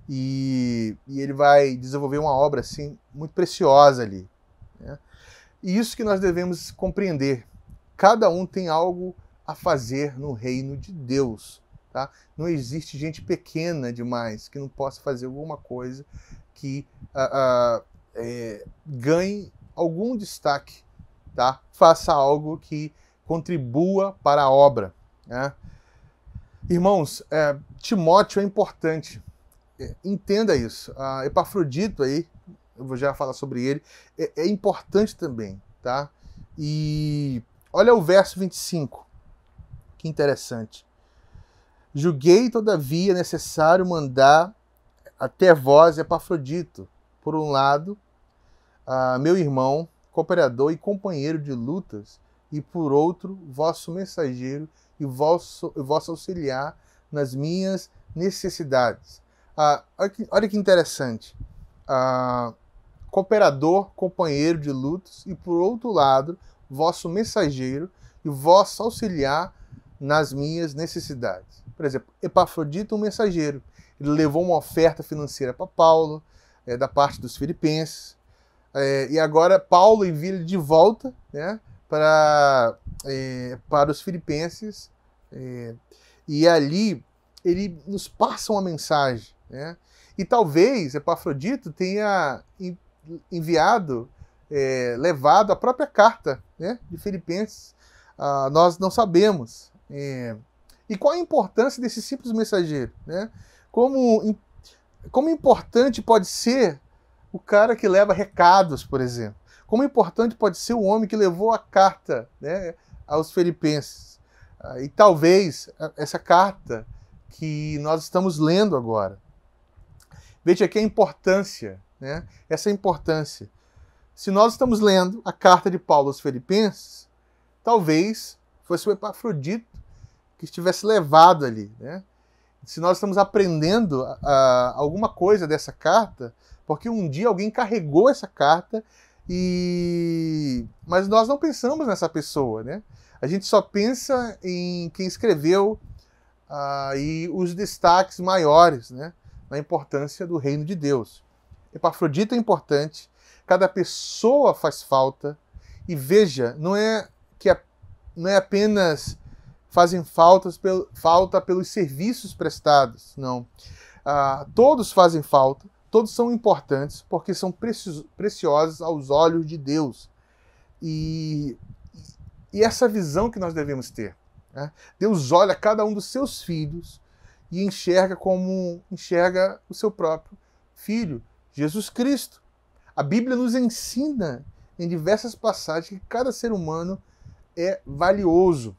E ele vai desenvolver uma obra assim muito preciosa ali, né? E isso que nós devemos compreender. Cada um tem algo a fazer no reino de Deus, tá? tá? Não existe gente pequena demais que não possa fazer alguma coisa que ganhe algum destaque, tá? Faça algo que contribua para a obra, né? Irmãos, Timóteo é importante. Entenda isso. Epafrodito aí, eu vou já falar sobre ele, é importante também, tá? E olha o verso 25, que interessante. Julguei, todavia, necessário mandar até vós, Epafrodito, por um lado, meu irmão, cooperador e companheiro de lutas, e por outro, vosso mensageiro e vosso auxiliar nas minhas necessidades. Olha que interessante. Cooperador, companheiro de lutas, e por outro lado, vosso mensageiro e vosso auxiliar nas minhas necessidades. Por exemplo, Epafrodito, um mensageiro. Ele levou uma oferta financeira para Paulo, da parte dos filipenses, e agora Paulo envia ele de volta, né, para os filipenses, e ali ele nos passa uma mensagem, né? E talvez Epafrodito tenha enviado, levado a própria carta, né, de Filipenses. Nós não sabemos. E qual a importância desse simples mensageiro, né? Como importante pode ser o cara que leva recados, por exemplo. Como importante pode ser o homem que levou a carta, né, aos filipenses. E talvez essa carta que nós estamos lendo agora. Veja aqui a importância, né? Essa importância. Se nós estamos lendo a carta de Paulo aos Filipenses, talvez fosse o Epafrodito que estivesse levado ali, né? Se nós estamos aprendendo alguma coisa dessa carta, porque um dia alguém carregou essa carta, mas nós não pensamos nessa pessoa, né? A gente só pensa em quem escreveu e os destaques maiores, né, na importância do reino de Deus. Epafrodito é importante, cada pessoa faz falta, e veja, não é apenas fazem falta pelos serviços prestados, não. Todos fazem falta, todos são importantes, porque são preciosos aos olhos de Deus. E essa visão que nós devemos ter, né? Deus olha cada um dos seus filhos e enxerga como enxerga o seu próprio filho, Jesus Cristo. A Bíblia nos ensina em diversas passagens que cada ser humano é valioso.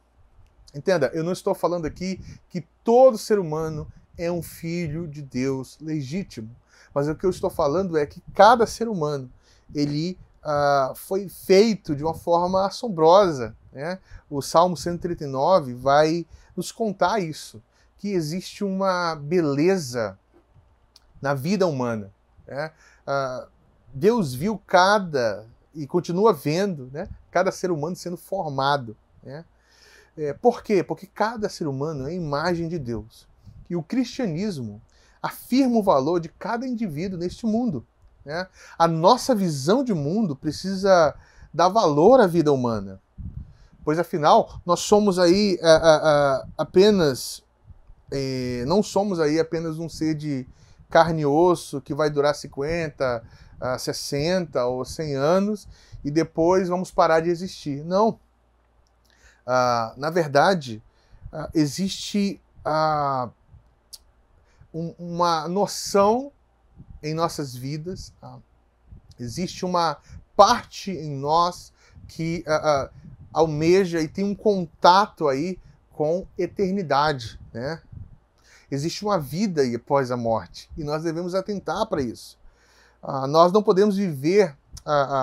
Entenda, eu não estou falando aqui que todo ser humano é um filho de Deus legítimo, mas o que eu estou falando é que cada ser humano, ele foi feito de uma forma assombrosa, né? O Salmo 139 vai nos contar isso, que existe uma beleza na vida humana, né? Deus viu e continua vendo, né, cada ser humano sendo formado, né? Por quê? Porque cada ser humano é a imagem de Deus. E o cristianismo afirma o valor de cada indivíduo neste mundo, né? A nossa visão de mundo precisa dar valor à vida humana, pois afinal nós somos aí não somos aí apenas um ser de carne e osso que vai durar 50, 60 ou 100 anos e depois vamos parar de existir. Não. Na verdade, existe uma noção em nossas vidas, existe uma parte em nós que almeja e tem um contato aí com eternidade, né? Existe uma vida aí após a morte e nós devemos atentar para isso. Nós não podemos viver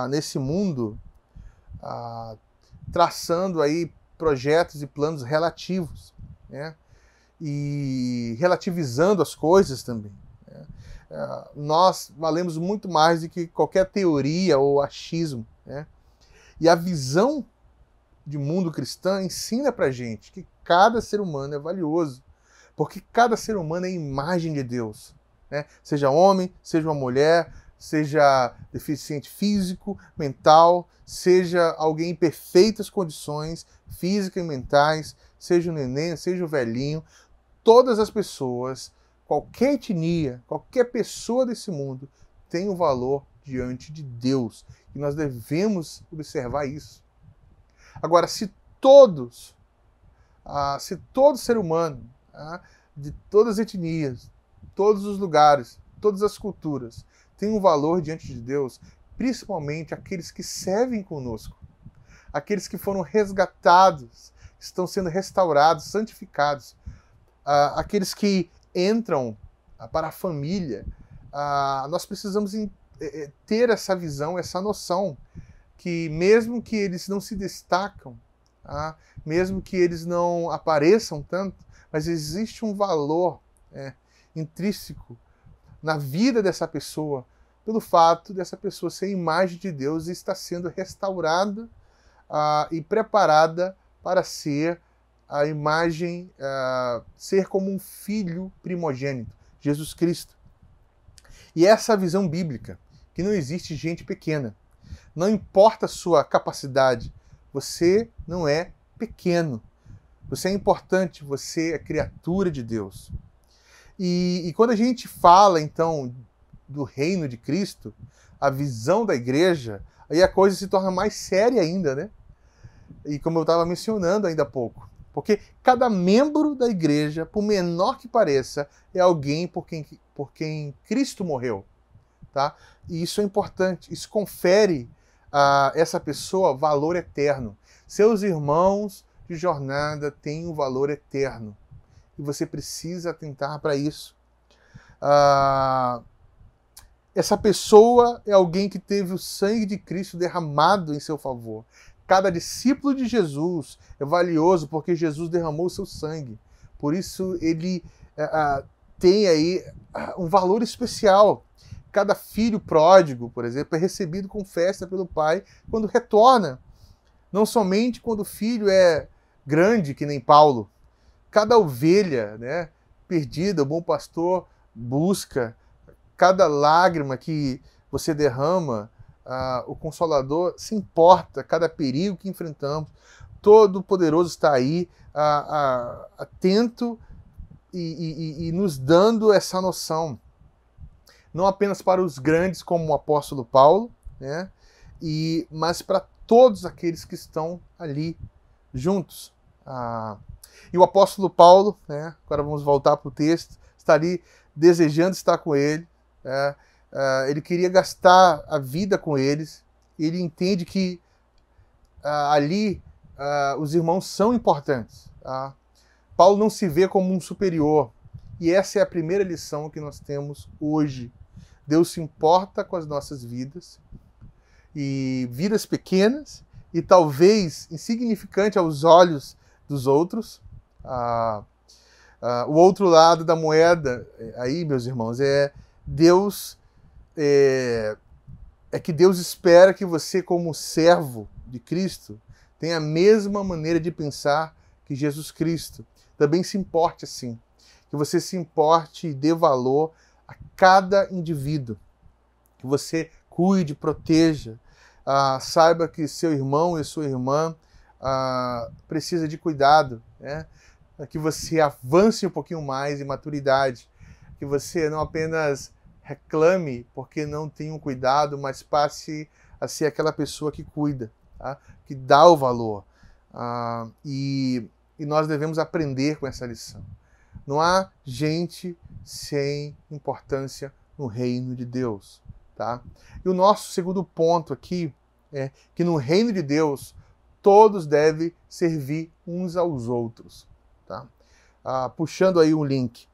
nesse mundo traçando aí projetos e planos relativos, né? E relativizando as coisas também, né? Nós valemos muito mais do que qualquer teoria ou achismo, né? E a visão de mundo cristã ensina pra gente que cada ser humano é valioso, porque cada ser humano é imagem de Deus, né? Seja homem, seja uma mulher, seja deficiente físico, mental, seja alguém em perfeitas condições físicas e mentais, seja o neném, seja o velhinho, todas as pessoas, qualquer etnia, qualquer pessoa desse mundo tem um valor diante de Deus. E nós devemos observar isso. Agora, se todo ser humano, de todas as etnias, todos os lugares, todas as culturas, tem um valor diante de Deus, principalmente aqueles que servem conosco, aqueles que foram resgatados, estão sendo restaurados, santificados, aqueles que entram para a família, nós precisamos ter essa visão, essa noção, que mesmo que eles não se destacam, mesmo que eles não apareçam tanto, mas existe um valor intrínseco na vida dessa pessoa, pelo fato dessa pessoa ser a imagem de Deus e estar sendo restaurada e preparada para ser a imagem, ser como um filho primogênito, Jesus Cristo. E essa visão bíblica, que não existe gente pequena. Não importa a sua capacidade, você não é pequeno. Você é importante, você é criatura de Deus. E quando a gente fala, então, do reino de Cristo, a visão da igreja, aí a coisa se torna mais séria ainda, né? E como eu estava mencionando ainda há pouco, porque cada membro da igreja, por menor que pareça, é alguém por quem Cristo morreu, tá? E isso é importante, isso confere a essa pessoa valor eterno. Seus irmãos de jornada têm um valor eterno e você precisa atentar para isso. Essa pessoa é alguém que teve o sangue de Cristo derramado em seu favor. Cada discípulo de Jesus é valioso porque Jesus derramou o seu sangue. Por isso ele tem aí um valor especial. Cada filho pródigo, por exemplo, é recebido com festa pelo pai quando retorna. Não somente quando o filho é grande, que nem Paulo. Cada ovelha, né, perdida, o bom pastor busca. Cada lágrima que você derrama, o Consolador se importa, cada perigo que enfrentamos. Todo-Poderoso está aí, atento e nos dando essa noção. Não apenas para os grandes, como o apóstolo Paulo, né, mas para todos aqueles que estão ali juntos. E o apóstolo Paulo, né, agora vamos voltar para o texto, está ali desejando estar com ele. Ele queria gastar a vida com eles. Ele entende que ali os irmãos são importantes. Paulo não se vê como um superior. E essa é a primeira lição que nós temos hoje. Deus se importa com as nossas vidas, e vidas pequenas e talvez insignificantes aos olhos dos outros. O outro lado da moeda, aí, meus irmãos, Deus é que Deus espera que você, como servo de Cristo, tenha a mesma maneira de pensar que Jesus Cristo. Também se importe assim. Que você se importe e dê valor a cada indivíduo. Que você cuide, proteja. Saiba que seu irmão e sua irmã precisa de cuidado, né? Que você avance um pouquinho mais em maturidade. Que você não apenas reclame porque não tem um cuidado, mas passe a ser aquela pessoa que cuida, tá? Que dá o valor. E nós devemos aprender com essa lição. Não há gente sem importância no reino de Deus. Tá? E o nosso segundo ponto aqui é que no reino de Deus todos devem servir uns aos outros. Tá? Puxando aí um link.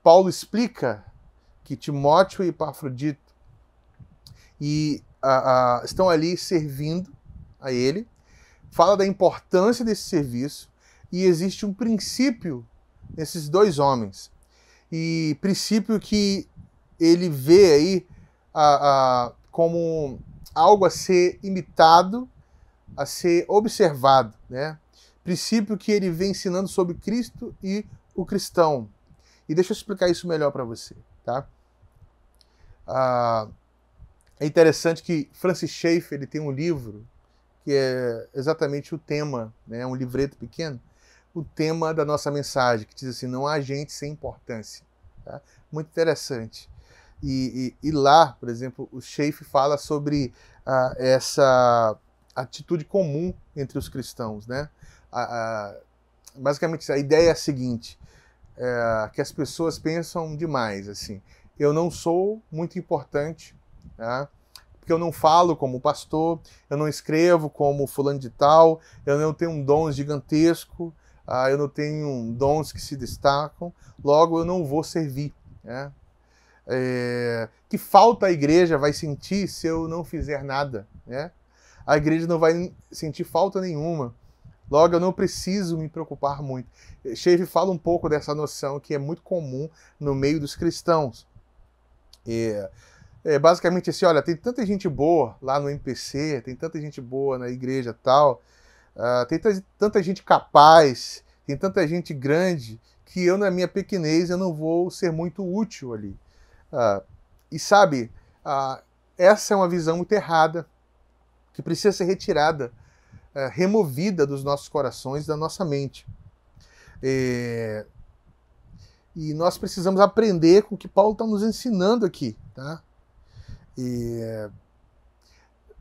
Paulo explica que Timóteo e Epafrodito estão ali servindo a ele, fala da importância desse serviço e existe um princípio nesses dois homens. E princípio que ele vê aí como algo a ser imitado, a ser observado, né? Princípio que ele vem ensinando sobre Cristo e o cristão. E deixa eu explicar isso melhor para você, tá? É interessante que Francis Schaeffer, ele tem um livro que é exatamente o tema, né? Um livreto pequeno, o tema da nossa mensagem, que diz assim, não há gente sem importância. Tá? Muito interessante. E lá, por exemplo, o Schaeff fala sobre essa atitude comum entre os cristãos, né? Basicamente, a ideia é a seguinte, que as pessoas pensam demais, assim, eu não sou muito importante, tá? Porque eu não falo como pastor, eu não escrevo como fulano de tal, eu não tenho um dom gigantesco, eu não tenho dons que se destacam, logo eu não vou servir, né? Que falta a igreja vai sentir se eu não fizer nada, né? A igreja não vai sentir falta nenhuma. Logo, eu não preciso me preocupar muito. Schaeff fala um pouco dessa noção que é muito comum no meio dos cristãos. Basicamente assim, olha, tem tanta gente boa lá no MPC, tem tanta gente boa na igreja tal, tem tanta gente capaz, tem tanta gente grande, que eu, na minha pequenez, eu não vou ser muito útil ali. E sabe, essa é uma visão muito errada, que precisa ser retirada, removida dos nossos corações, da nossa mente. E nós precisamos aprender com o que Paulo está nos ensinando aqui, tá?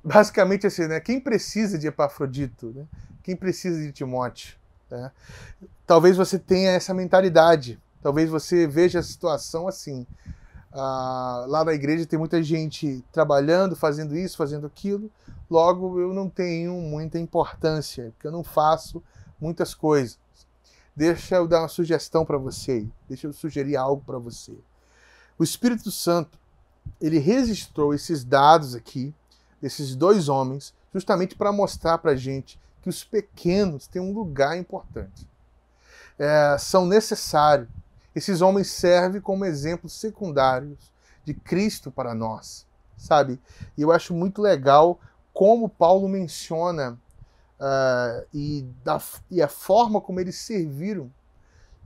Basicamente assim, né? Quem precisa de Epafrodito, né? Quem precisa de Timóteo? Tá? Talvez você tenha essa mentalidade, talvez você veja a situação assim. Lá na igreja tem muita gente trabalhando, fazendo isso, fazendo aquilo, logo eu não tenho muita importância, porque eu não faço muitas coisas. Deixa eu dar uma sugestão para você, deixa eu sugerir algo para você. O Espírito Santo, ele registrou esses dados aqui, desses dois homens, justamente para mostrar para a gente que os pequenos têm um lugar importante. São necessários. Esses homens servem como exemplos secundários de Cristo para nós, sabe? E eu acho muito legal como Paulo menciona e a forma como eles serviram.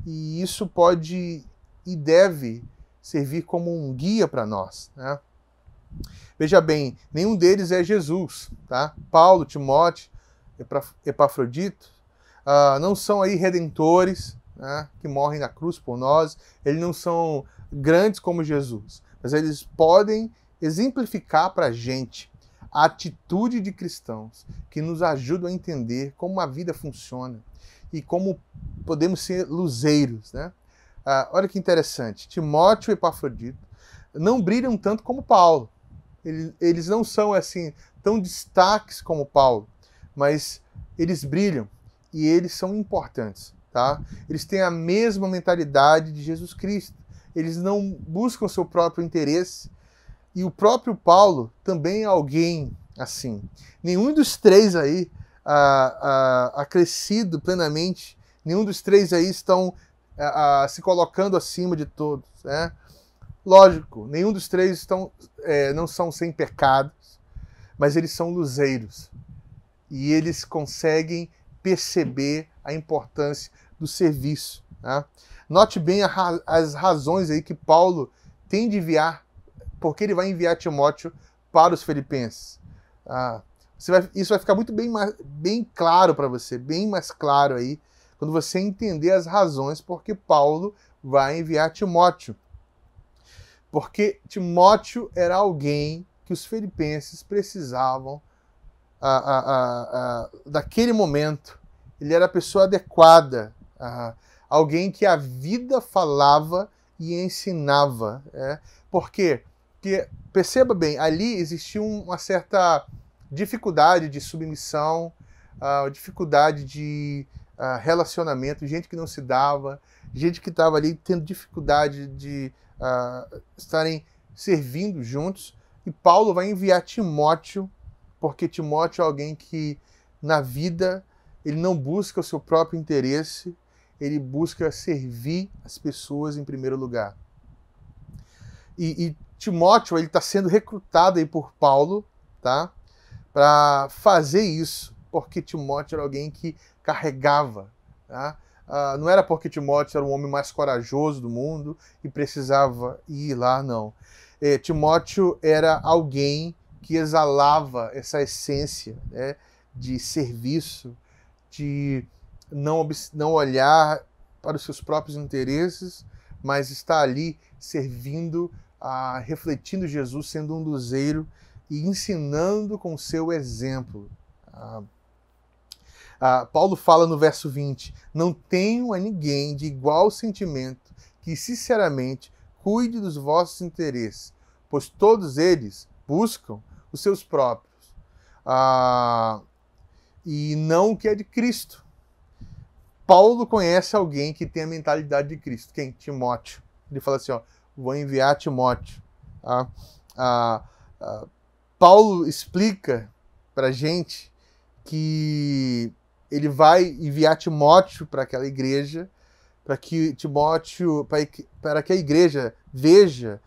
E isso pode e deve servir como um guia para nós, né? Veja bem, nenhum deles é Jesus, tá? Paulo, Timóteo, Epafrodito, não são aí redentores, né, que morrem na cruz por nós, eles não são grandes como Jesus, mas eles podem exemplificar para a gente a atitude de cristãos que nos ajudam a entender como a vida funciona e como podemos ser luzeiros, né? Olha que interessante, Timóteo e Epafrodito não brilham tanto como Paulo, eles não são assim tão destaques como Paulo, mas eles brilham e eles são importantes. Tá? Eles têm a mesma mentalidade de Jesus Cristo. Eles não buscam seu próprio interesse. E o próprio Paulo também é alguém assim. Nenhum dos três aí crescido plenamente. Nenhum dos três aí estão se colocando acima de todos. Né? Lógico, nenhum dos três não são sem pecados, mas eles são luzeiros. E eles conseguem perceber a importância do serviço. Né? Note bem as razões aí que Paulo tem de enviar, porque ele vai enviar Timóteo para os filipenses. Isso vai ficar muito bem claro para você, bem mais claro aí, quando você entender as razões porque Paulo vai enviar Timóteo. Porque Timóteo era alguém que os filipenses precisavam daquele momento. Ele era a pessoa adequada, alguém que a vida falava e ensinava. Por quê? Porque, perceba bem, ali existia uma certa dificuldade de submissão, dificuldade de relacionamento, gente que não se dava, gente que estava ali tendo dificuldade de estarem servindo juntos. E Paulo vai enviar Timóteo, porque Timóteo é alguém que, na vida, ele não busca o seu próprio interesse, ele busca servir as pessoas em primeiro lugar. E Timóteo está sendo recrutado aí por Paulo, tá? Para fazer isso, porque Timóteo era alguém que carregava. Tá? Não era porque Timóteo era o homem mais corajoso do mundo e precisava ir lá, não. Timóteo era alguém que exalava essa essência, né, de serviço, de não olhar para os seus próprios interesses, mas estar ali servindo, refletindo Jesus, sendo um luzeiro e ensinando com o seu exemplo. Paulo fala no verso 20: não tenho a ninguém de igual sentimento que sinceramente cuide dos vossos interesses, pois todos eles buscam os seus próprios, e não o que é de Cristo. Paulo conhece alguém que tem a mentalidade de Cristo. Quem? Timóteo. Ele fala assim, vou enviar Timóteo. Paulo explica para a gente que ele vai enviar Timóteo para aquela igreja, para que a igreja veja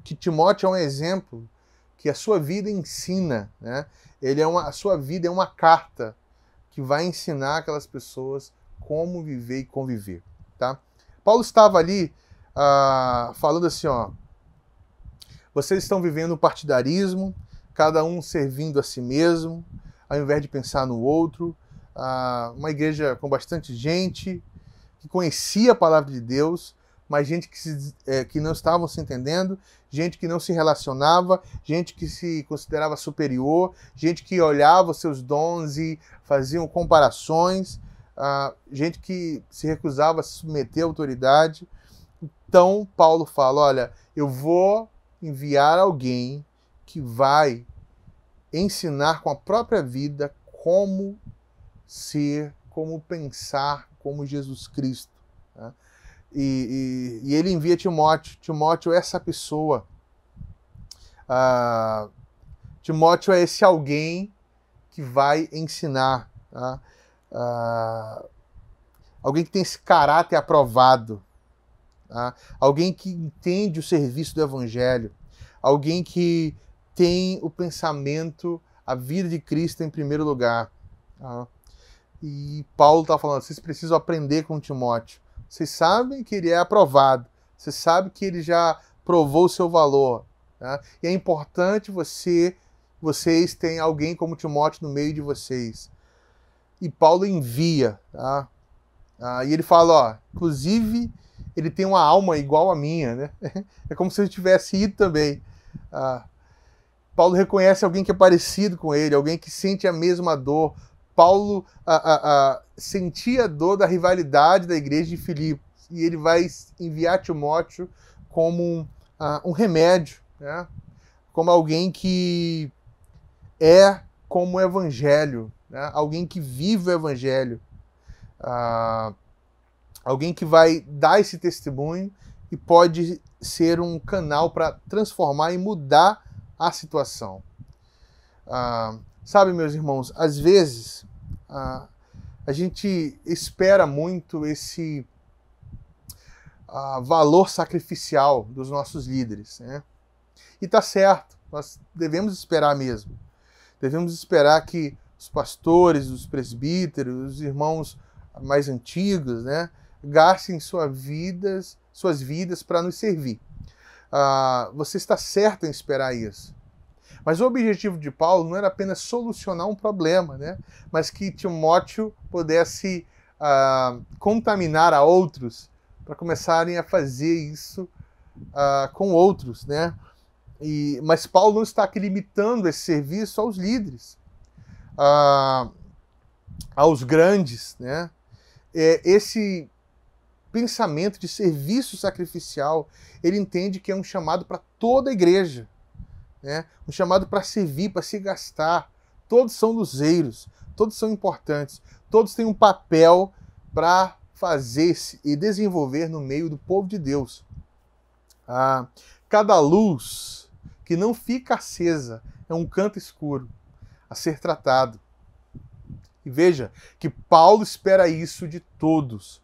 que Timóteo é um exemplo, que a sua vida ensina, né? A sua vida é uma carta que vai ensinar aquelas pessoas como viver e conviver, tá? Paulo estava ali falando assim, vocês estão vivendo o partidarismo, cada um servindo a si mesmo, ao invés de pensar no outro. Uma igreja com bastante gente que conhecia a palavra de Deus, mas gente que não estavam se entendendo, gente que não se relacionava, gente que se considerava superior, gente que olhava os seus dons e faziam comparações, gente que se recusava a se submeter à autoridade. Então Paulo fala, olha, eu vou enviar alguém que vai ensinar com a própria vida como ser, como pensar como Jesus Cristo. Tá? E ele envia Timóteo. Timóteo é essa pessoa. Timóteo é esse alguém que vai ensinar. Tá? Alguém que tem esse caráter aprovado. Tá? Alguém que entende o serviço do Evangelho. Alguém que tem o pensamento, a vida de Cristo em primeiro lugar. Tá? E Paulo está falando, vocês precisam aprender com Timóteo. Vocês sabem que ele é aprovado. Vocês sabem que ele já provou o seu valor. Tá? E é importante vocês terem alguém como Timóteo no meio de vocês. E Paulo envia. Tá? E ele fala, inclusive, ele tem uma alma igual a minha. Né? É como se ele tivesse ido também. Paulo reconhece alguém que é parecido com ele, alguém que sente a mesma dor. Paulo sentia a dor da rivalidade da igreja de Filipos, e ele vai enviar Timóteo como um remédio, né? Como alguém que é como o Evangelho, né? Alguém que vive o Evangelho, alguém que vai dar esse testemunho e pode ser um canal para transformar e mudar a situação. Sabe, meus irmãos, às vezes a gente espera muito esse valor sacrificial dos nossos líderes, né? E tá certo, nós devemos esperar mesmo. Devemos esperar que os pastores, os presbíteros, os irmãos mais antigos, né, gastem suas vidas para nos servir. Você está certo em esperar isso. Mas o objetivo de Paulo não era apenas solucionar um problema, né? Mas que Timóteo pudesse contaminar a outros para começarem a fazer isso com outros, né? Mas Paulo não está aqui limitando esse serviço aos líderes, aos grandes, né? Esse pensamento de serviço sacrificial, ele entende que é um chamado para toda a igreja. Né? Um chamado para servir, para se gastar. Todos são luzeiros, todos são importantes, todos têm um papel para fazer e desenvolver no meio do povo de Deus. Cada luz que não fica acesa é um canto escuro a ser tratado. E veja que Paulo espera isso de todos.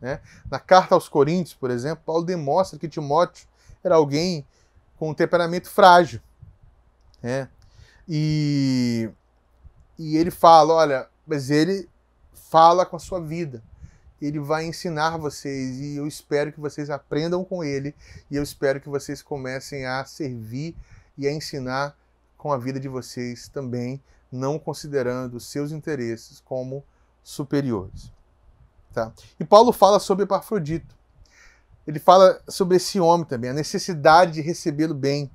Né? Na carta aos Coríntios, por exemplo, Paulo demonstra que Timóteo era alguém com um temperamento frágil. Né? E ele fala, olha, mas ele fala com a sua vida. Ele vai ensinar vocês e eu espero que vocês aprendam com ele e eu espero que vocês comecem a servir e a ensinar com a vida de vocês também, não considerando os seus interesses como superiores. Tá? E Paulo fala sobre Epafrodito. Ele fala sobre esse homem também, a necessidade de recebê-lo bem.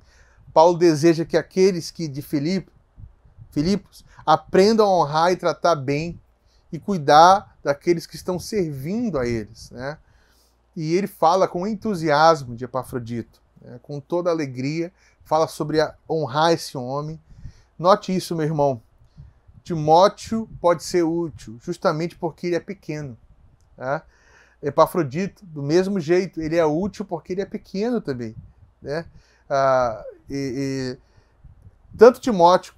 Paulo deseja que aqueles que de Filipos aprendam a honrar e tratar bem e cuidar daqueles que estão servindo a eles, né? E ele fala com entusiasmo de Epafrodito, né? Com toda alegria, fala sobre honrar esse homem. Note isso, meu irmão. Timóteo pode ser útil justamente porque ele é pequeno, né? Epafrodito, do mesmo jeito, ele é útil porque ele é pequeno também, né? Tanto Timóteo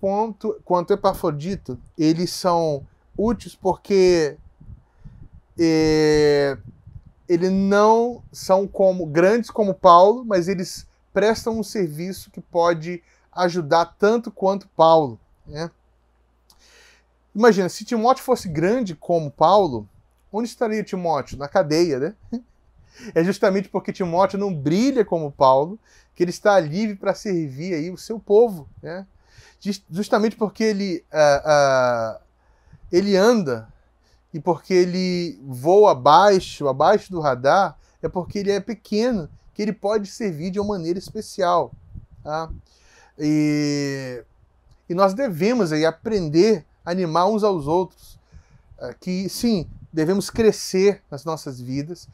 quanto Epafrodito, eles são úteis porque eles não são grandes como Paulo, mas eles prestam um serviço que pode ajudar tanto quanto Paulo, né? Imagina, se Timóteo fosse grande como Paulo, onde estaria Timóteo? Na cadeia, né? É justamente porque Timóteo não brilha como Paulo que ele está livre para servir aí o seu povo, né? Justamente porque ele anda e porque ele voa abaixo do radar, é porque ele é pequeno, que ele pode servir de uma maneira especial, tá? E nós devemos aí aprender a animar uns aos outros, que sim, devemos crescer nas nossas vidas,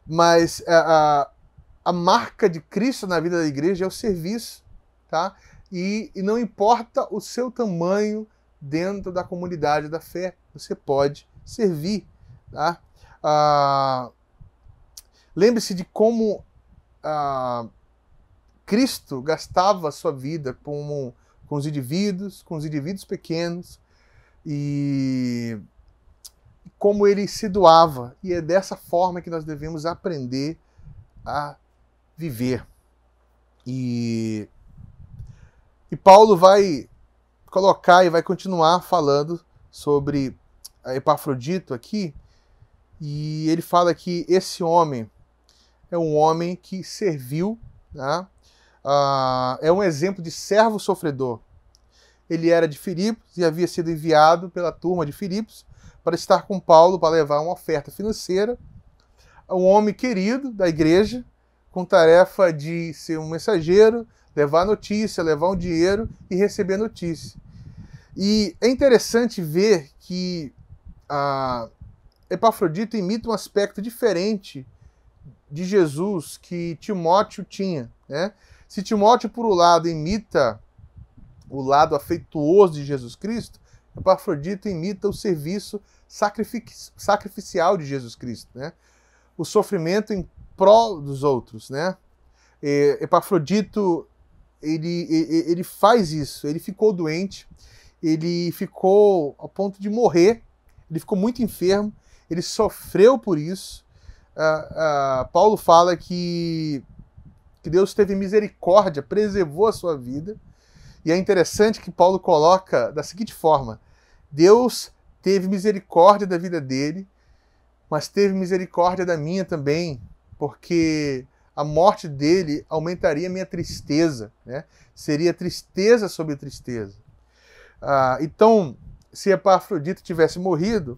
mas a marca de Cristo na vida da igreja é o serviço, tá? E não importa o seu tamanho dentro da comunidade da fé, você pode servir, tá? Lembre-se de como Cristo gastava a sua vida com os indivíduos pequenos, e como ele se doava. E é dessa forma que nós devemos aprender a viver. E Paulo vai colocar e vai continuar falando sobre Epafrodito aqui, e ele fala que esse homem é um homem que serviu, né? É um exemplo de servo sofredor. Ele era de Filipos e havia sido enviado pela turma de Filipos para estar com Paulo, para levar uma oferta financeira. Um homem querido da igreja, com tarefa de ser um mensageiro, levar notícia, levar um dinheiro e receber notícia. E é interessante ver que Epafrodito imita um aspecto diferente de Jesus que Timóteo tinha, né? Se Timóteo, por um lado, imita o lado afetuoso de Jesus Cristo, Epafrodito imita o serviço sacrificial de Jesus Cristo, né? O sofrimento em prol dos outros, né? Epafrodito, ele faz isso. Ele ficou doente, ele ficou ao ponto de morrer, ele ficou muito enfermo, ele sofreu por isso. Paulo fala que Deus teve misericórdia, preservou a sua vida. E é interessante que Paulo coloca da seguinte forma: Deus teve misericórdia da vida dele, mas teve misericórdia da minha também, porque a morte dele aumentaria a minha tristeza, né? Seria tristeza sobre tristeza. Então, se Epafrodito tivesse morrido,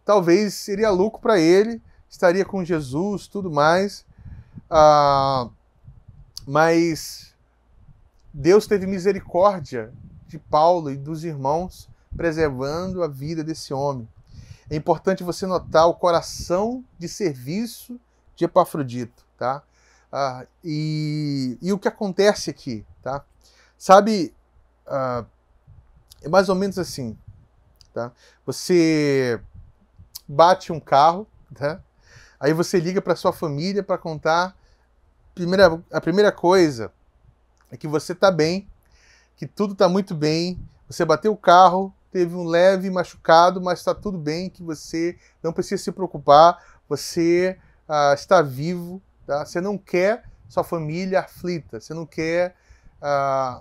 talvez seria lucro para ele, estaria com Jesus, tudo mais. Mas Deus teve misericórdia de Paulo e dos irmãos, preservando a vida desse homem. É importante você notar o coração de serviço de Epafrodito, tá? E o que acontece aqui, tá? Sabe, é mais ou menos assim, tá? Você bate um carro, tá? Aí você liga para sua família para contar. A primeira coisa é que você está bem, que tudo está muito bem, você bateu o carro, teve um leve machucado, mas está tudo bem, que você não precisa se preocupar, você está vivo, tá? Você não quer sua família aflita, você não quer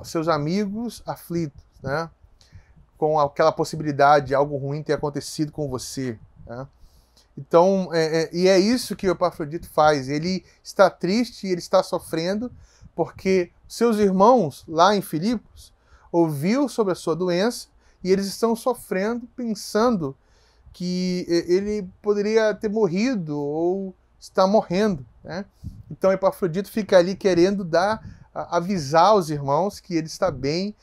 seus amigos aflitos, né? Com aquela possibilidade de algo ruim ter acontecido com você, né? Então, e é isso que o Epafrodito faz. Ele está triste e ele está sofrendo porque seus irmãos lá em Filipos ouviram sobre a sua doença e eles estão sofrendo pensando que ele poderia ter morrido ou está morrendo, né? Então Epafrodito fica ali querendo avisar os irmãos que ele está bem,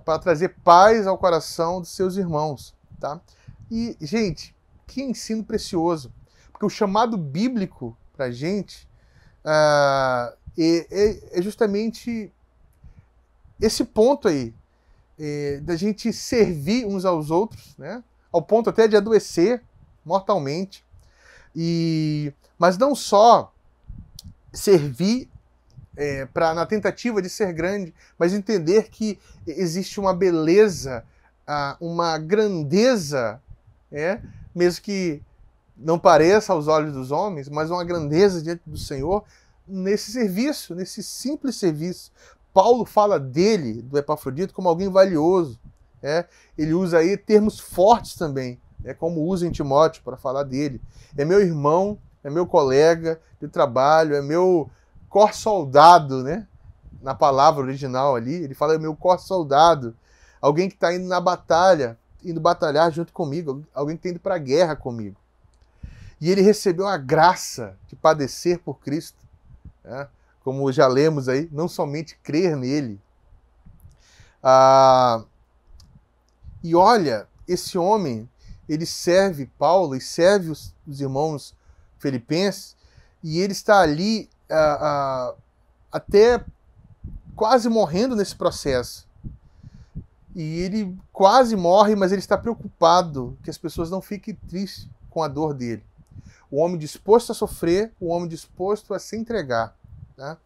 para trazer paz ao coração dos seus irmãos, tá? E, gente, que ensino precioso, porque o chamado bíblico para a gente é justamente esse ponto aí, da gente servir uns aos outros, né? Ao ponto até de adoecer mortalmente, mas não só servir na tentativa de ser grande, mas entender que existe uma beleza, uma grandeza, mesmo que não pareça aos olhos dos homens, mas uma grandeza diante do Senhor nesse serviço, nesse simples serviço. Paulo fala dele, do Epafrodito, como alguém valioso. Ele usa aí termos fortes também, como usa em Timóteo para falar dele. É meu irmão, é meu colega de trabalho, é meu cor-soldado, né? Na palavra original ali, ele fala é meu cor-soldado, alguém que está indo na batalha, indo batalhar junto comigo, alguém que está indo para a guerra comigo. E ele recebeu a graça de padecer por Cristo, né? Como já lemos aí, não somente crer nele. E olha, esse homem, ele serve Paulo e serve os irmãos filipenses, e ele está ali até quase morrendo nesse processo. E ele quase morre, mas ele está preocupado que as pessoas não fiquem tristes com a dor dele. O homem disposto a sofrer, o homem disposto a se entregar. Né?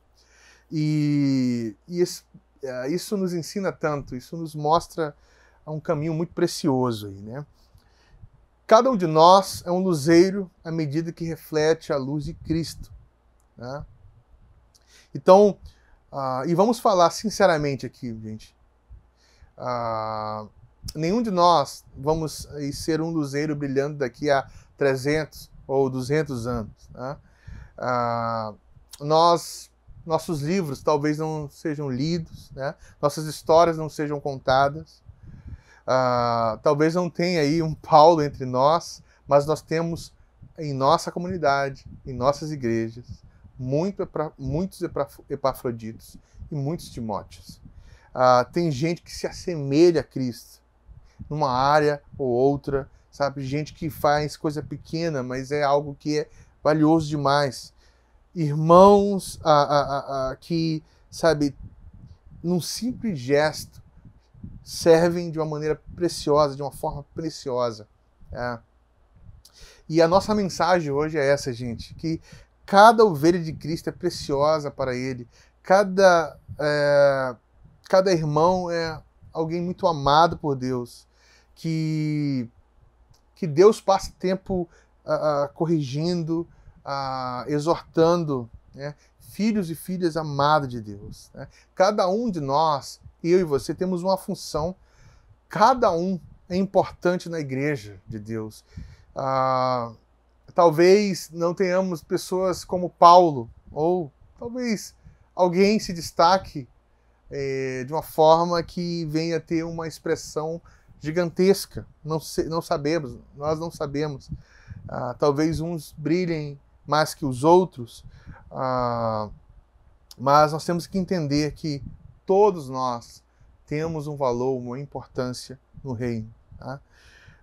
E isso nos ensina tanto, isso nos mostra um caminho muito precioso aí, né? Cada um de nós é um luzeiro à medida que reflete a luz de Cristo. Né? Então, e vamos falar sinceramente aqui, gente. Nenhum de nós vamos ser um luzeiro brilhando daqui a 300 ou 200 anos. Né? Nossos livros talvez não sejam lidos, né? Nossas histórias não sejam contadas. Talvez não tenha aí um Paulo entre nós, mas nós temos em nossa comunidade, em nossas igrejas, muitos Epafroditos e muitos Timóteos. Tem gente que se assemelha a Cristo, numa área ou outra, sabe? Gente que faz coisa pequena, mas é algo que é valioso demais. Irmãos que, sabe, num simples gesto, servem de uma maneira preciosa, de uma forma preciosa. E a nossa mensagem hoje é essa, gente, que cada ovelha de Cristo é preciosa para Ele. Cada irmão é alguém muito amado por Deus, que Deus passa tempo corrigindo, exortando, né? Filhos e filhas amados de Deus. Né? Cada um de nós, eu e você, temos uma função. Cada um é importante na igreja de Deus. Talvez não tenhamos pessoas como Paulo, ou talvez alguém se destaque de uma forma que venha ter uma expressão gigantesca. Não sabemos, nós não sabemos. Talvez uns brilhem mais que os outros, mas nós temos que entender que todos nós temos um valor, uma importância no reino. Tá?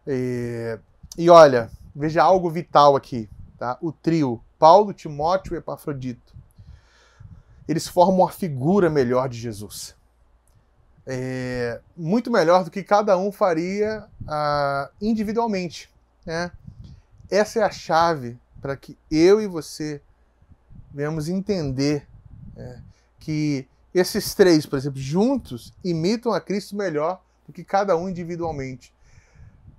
E olha, veja algo vital aqui. Tá? O trio, Paulo, Timóteo e Epafrodito, eles formam uma figura melhor de Jesus. Muito melhor do que cada um faria individualmente. Né? Essa é a chave para que eu e você venhamos entender que esses três, por exemplo, juntos, imitam a Cristo melhor do que cada um individualmente.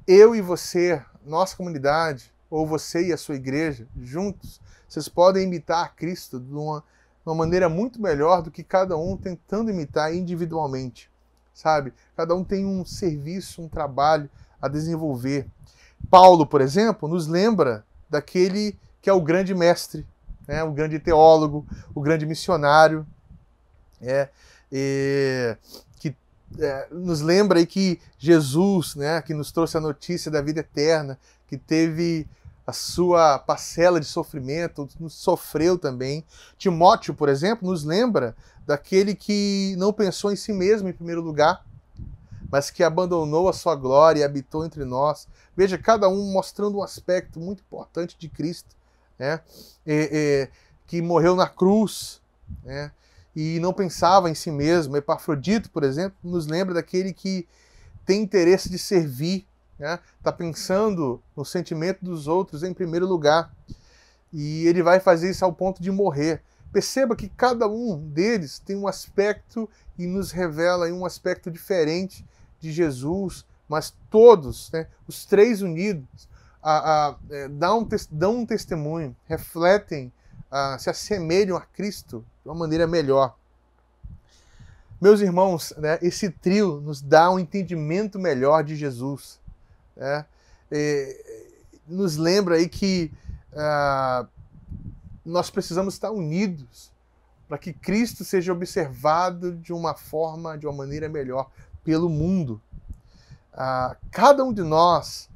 Eu e você, nossa comunidade, ou você e a sua igreja, juntos, vocês podem imitar a Cristo de uma maneira muito melhor do que cada um tentando imitar individualmente. Sabe? Cada um tem um serviço, um trabalho a desenvolver. Paulo, por exemplo, nos lembra daquele que é o grande mestre, né? O grande teólogo, o grande missionário, que nos lembra aí que Jesus, né, que nos trouxe a notícia da vida eterna, que teve a sua parcela de sofrimento, nos sofreu também. Timóteo, por exemplo, nos lembra daquele que não pensou em si mesmo em primeiro lugar, mas que abandonou a sua glória e habitou entre nós. Veja, cada um mostrando um aspecto muito importante de Cristo, né? Que morreu na cruz, né? E não pensava em si mesmo. Epafrodito, por exemplo, nos lembra daquele que tem interesse de servir, né? Está pensando no sentimento dos outros em primeiro lugar. E ele vai fazer isso ao ponto de morrer. Perceba que cada um deles tem um aspecto e nos revela um aspecto diferente de Jesus, mas todos, né, os três unidos, dão um testemunho, refletem, se assemelham a Cristo de uma maneira melhor. Meus irmãos, né, esse trio nos dá um entendimento melhor de Jesus. Né? Nos lembra aí que nós precisamos estar unidos para que Cristo seja observado de uma maneira melhor pelo mundo. Cada um de nós,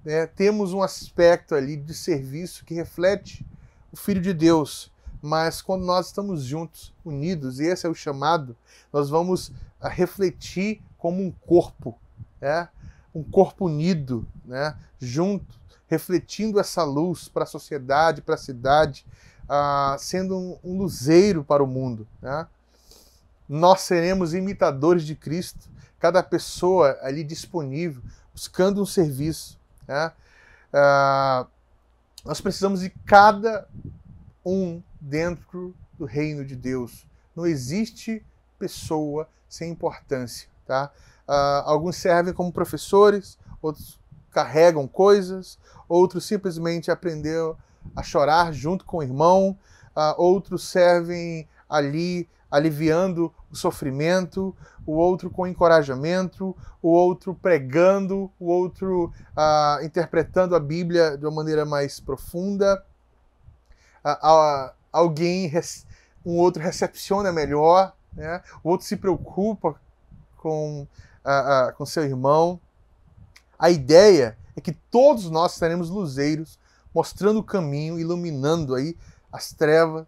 né, temos um aspecto ali de serviço que reflete o Filho de Deus, mas quando nós estamos juntos, unidos, e esse é o chamado, nós vamos refletir como um corpo, né? Um corpo unido, né? Junto, refletindo essa luz para a sociedade, para a cidade, sendo um luzeiro para o mundo. Né? Nós seremos imitadores de Cristo, cada pessoa ali disponível, buscando um serviço. Né? Nós precisamos de cada um dentro do reino de Deus. Não existe pessoa sem importância. Tá? Alguns servem como professores, outros carregam coisas, outros simplesmente aprenderam a chorar junto com o irmão, outros servem ali aliviando o sofrimento, o outro com encorajamento, o outro pregando, o outro interpretando a Bíblia de uma maneira mais profunda. Um outro recepciona melhor, né? O outro se preocupa com seu irmão. A ideia é que todos nós seremos luzeiros, mostrando o caminho, iluminando aí as trevas,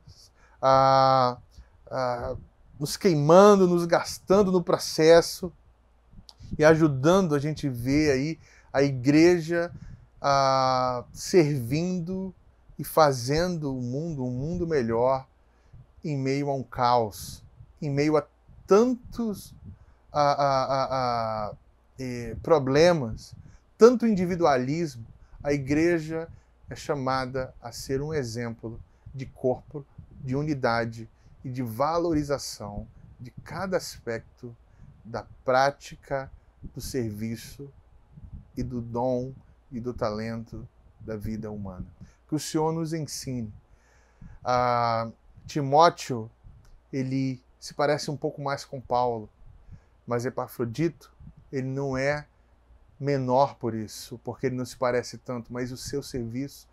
nos queimando, nos gastando no processo e ajudando a gente ver aí a igreja servindo e fazendo o mundo um mundo melhor em meio a um caos, em meio a tantos problemas, tanto individualismo. A igreja é chamada a ser um exemplo de corpo, de unidade e de valorização de cada aspecto da prática do serviço e do dom e do talento da vida humana. Que o Senhor nos ensine. Timóteo, ele se parece um pouco mais com Paulo, mas Epafrodito, ele não é menor por isso, porque ele não se parece tanto, mas o seu serviço,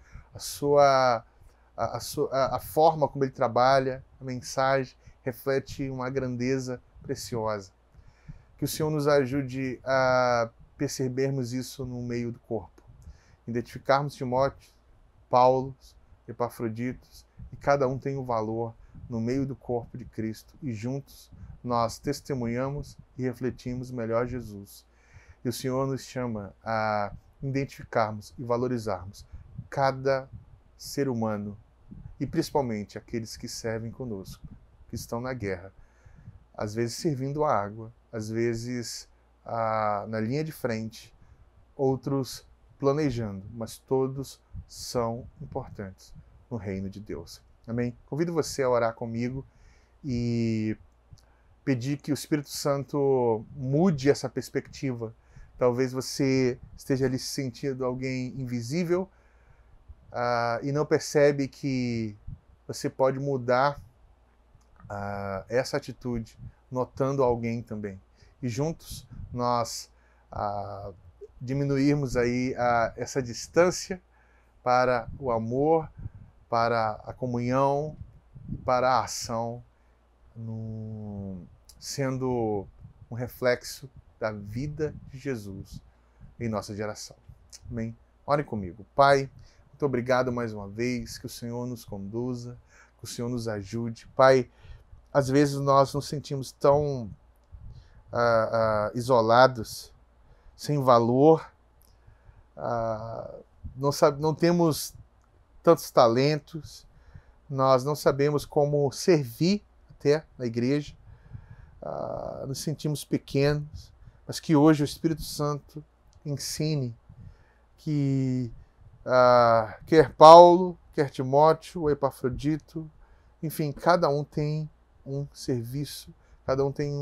a forma como ele trabalha, a mensagem, reflete uma grandeza preciosa. Que o Senhor nos ajude a percebermos isso no meio do corpo. Identificarmos Timóteo, Paulo, Epafroditos, e cada um tem um valor no meio do corpo de Cristo. E juntos nós testemunhamos e refletimos melhor Jesus. E o Senhor nos chama a identificarmos e valorizarmos cada ser humano, e principalmente aqueles que servem conosco, que estão na guerra, às vezes servindo a água, às vezes na linha de frente, outros planejando, mas todos são importantes no reino de Deus. Amém? Convido você a orar comigo e pedir que o Espírito Santo mude essa perspectiva. Talvez você esteja ali se sentindo alguém invisível e não percebe que você pode mudar essa atitude, notando alguém também. E juntos nós diminuirmos aí essa distância para o amor, para a comunhão, para a ação, sendo um reflexo da vida de Jesus em nossa geração. Amém? Orem comigo. Pai, muito obrigado mais uma vez, que o Senhor nos conduza, que o Senhor nos ajude. Pai, às vezes nós nos sentimos tão isolados, sem valor, não temos tantos talentos, nós não sabemos como servir até na igreja, nos sentimos pequenos, mas que hoje o Espírito Santo ensine que quer Paulo, quer Timóteo, ou Epafrodito, enfim, cada um tem um serviço, cada um tem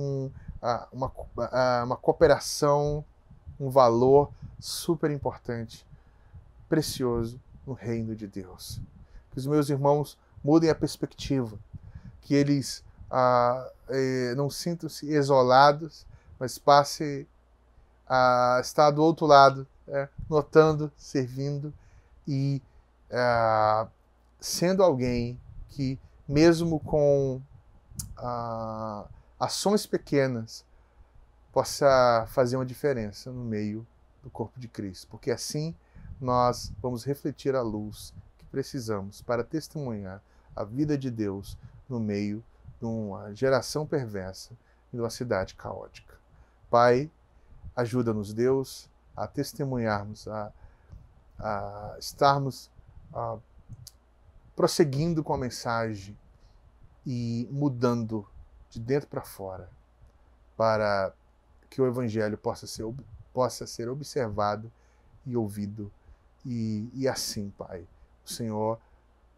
uma cooperação, um valor super importante, precioso no reino de Deus. Que os meus irmãos mudem a perspectiva, que eles não sintam-se isolados, mas passem a estar do outro lado, notando, servindo e sendo alguém que, mesmo com ações pequenas, possa fazer uma diferença no meio do corpo de Cristo, porque assim nós vamos refletir a luz que precisamos para testemunhar a vida de Deus no meio de uma geração perversa e de uma cidade caótica. Pai, ajuda-nos, Deus, a testemunharmos, a estarmos prosseguindo com a mensagem e mudando de dentro para fora, para que o Evangelho possa ser observado e ouvido. E assim, Pai, o Senhor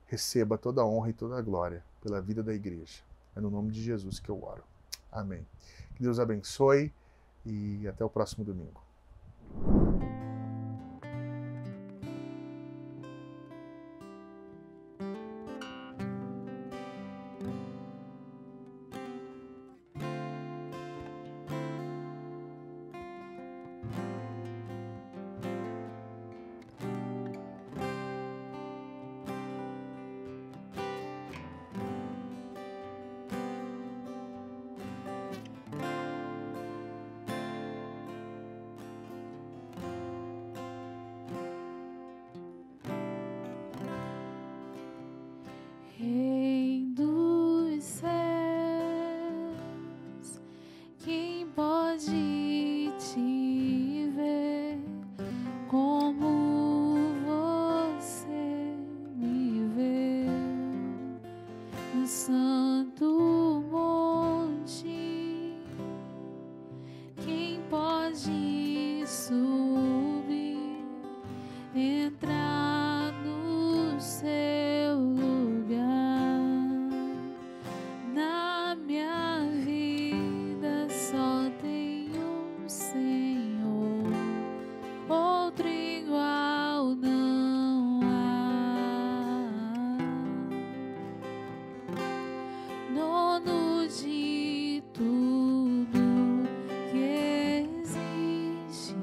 receba toda a honra e toda a glória pela vida da igreja. É no nome de Jesus que eu oro. Amém. Que Deus abençoe e até o próximo domingo. Rei dos céus, quem pode te ver como você me vê no santo monte? Quem pode subir, entrar no seu lugar? Na minha vida só tem um Senhor, outro igual não há. Dono de tudo que existe,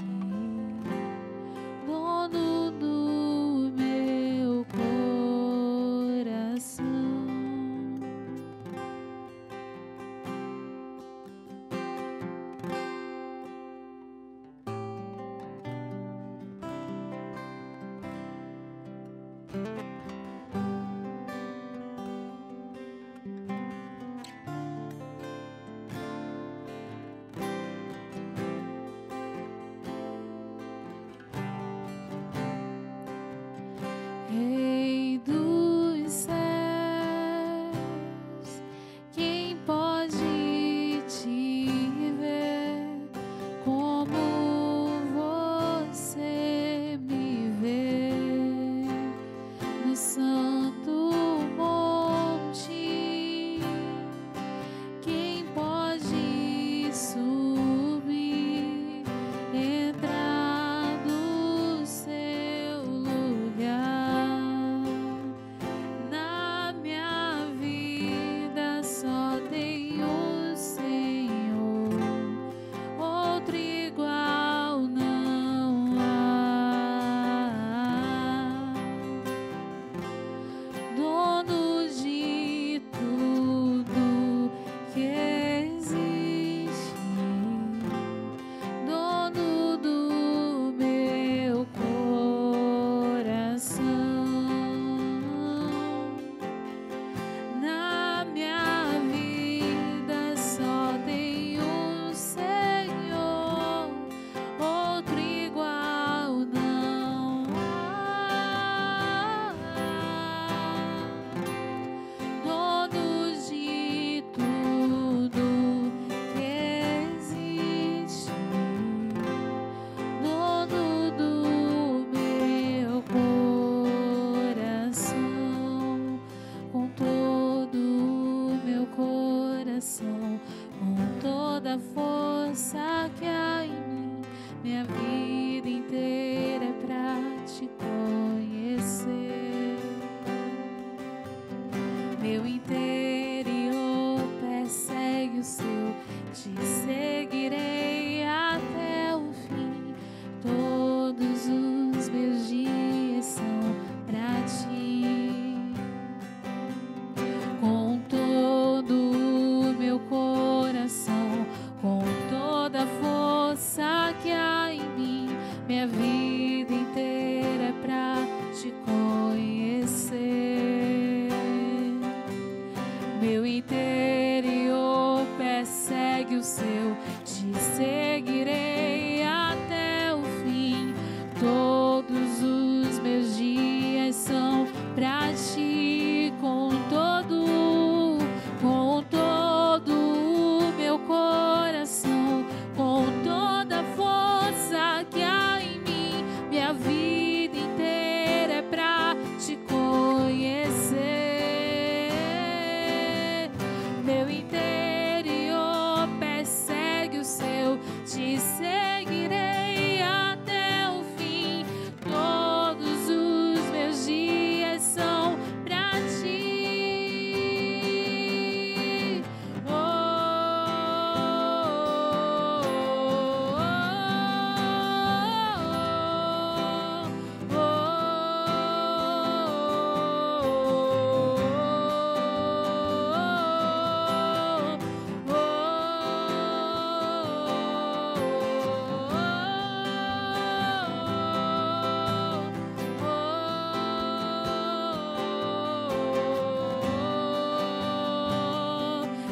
minha vida inteira é pra te conhecer. Meu interior persegue o seu, te seguirei até o fim. Todos os meus dias são pra ti. Com todo o meu coração, com toda a força que há em mim, minha vida inteira é pra te conhecer. Meu interior persegue o seu, te seguirei até o fim. Todos os meus dias são pra ti. Com todo o meu coração, com toda a força que há em mim, minha vida inteira é pra te conhecer. Meu interior persegue o seu, te seguirei até o fim. Todos os meus dias são pra ti.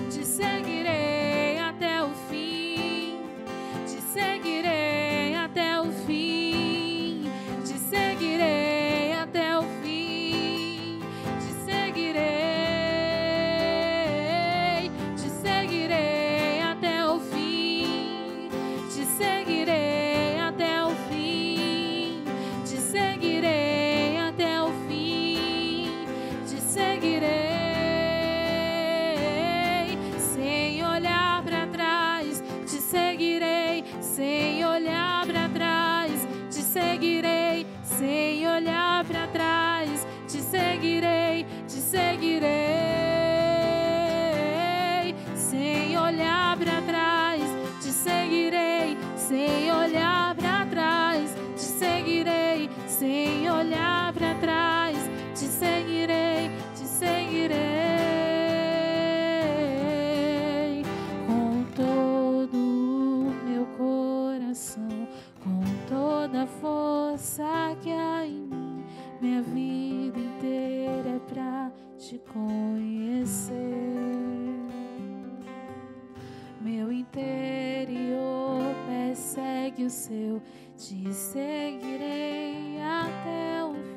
Te seguirei até o fim, te seguirei até o fim, te seguirei até o fim, te seguirei até o fim, te seguirei até o fim, te seguirei até o fim, te seguirei. Sem olhar pra trás, te seguirei. Sem olhar pra trás, te seguirei. Sem olhar pra trás, te seguirei. Te seguirei. Sem olhar pra trás, te seguirei. Sem olhar pra trás, te seguirei. Sem olhar pra trás, te seguirei. Te seguirei. Com todo o meu coração, com toda a força que há em mim, minha vida inteira é pra te conhecer. Meu interior persegue o seu, te seguirei até o fim.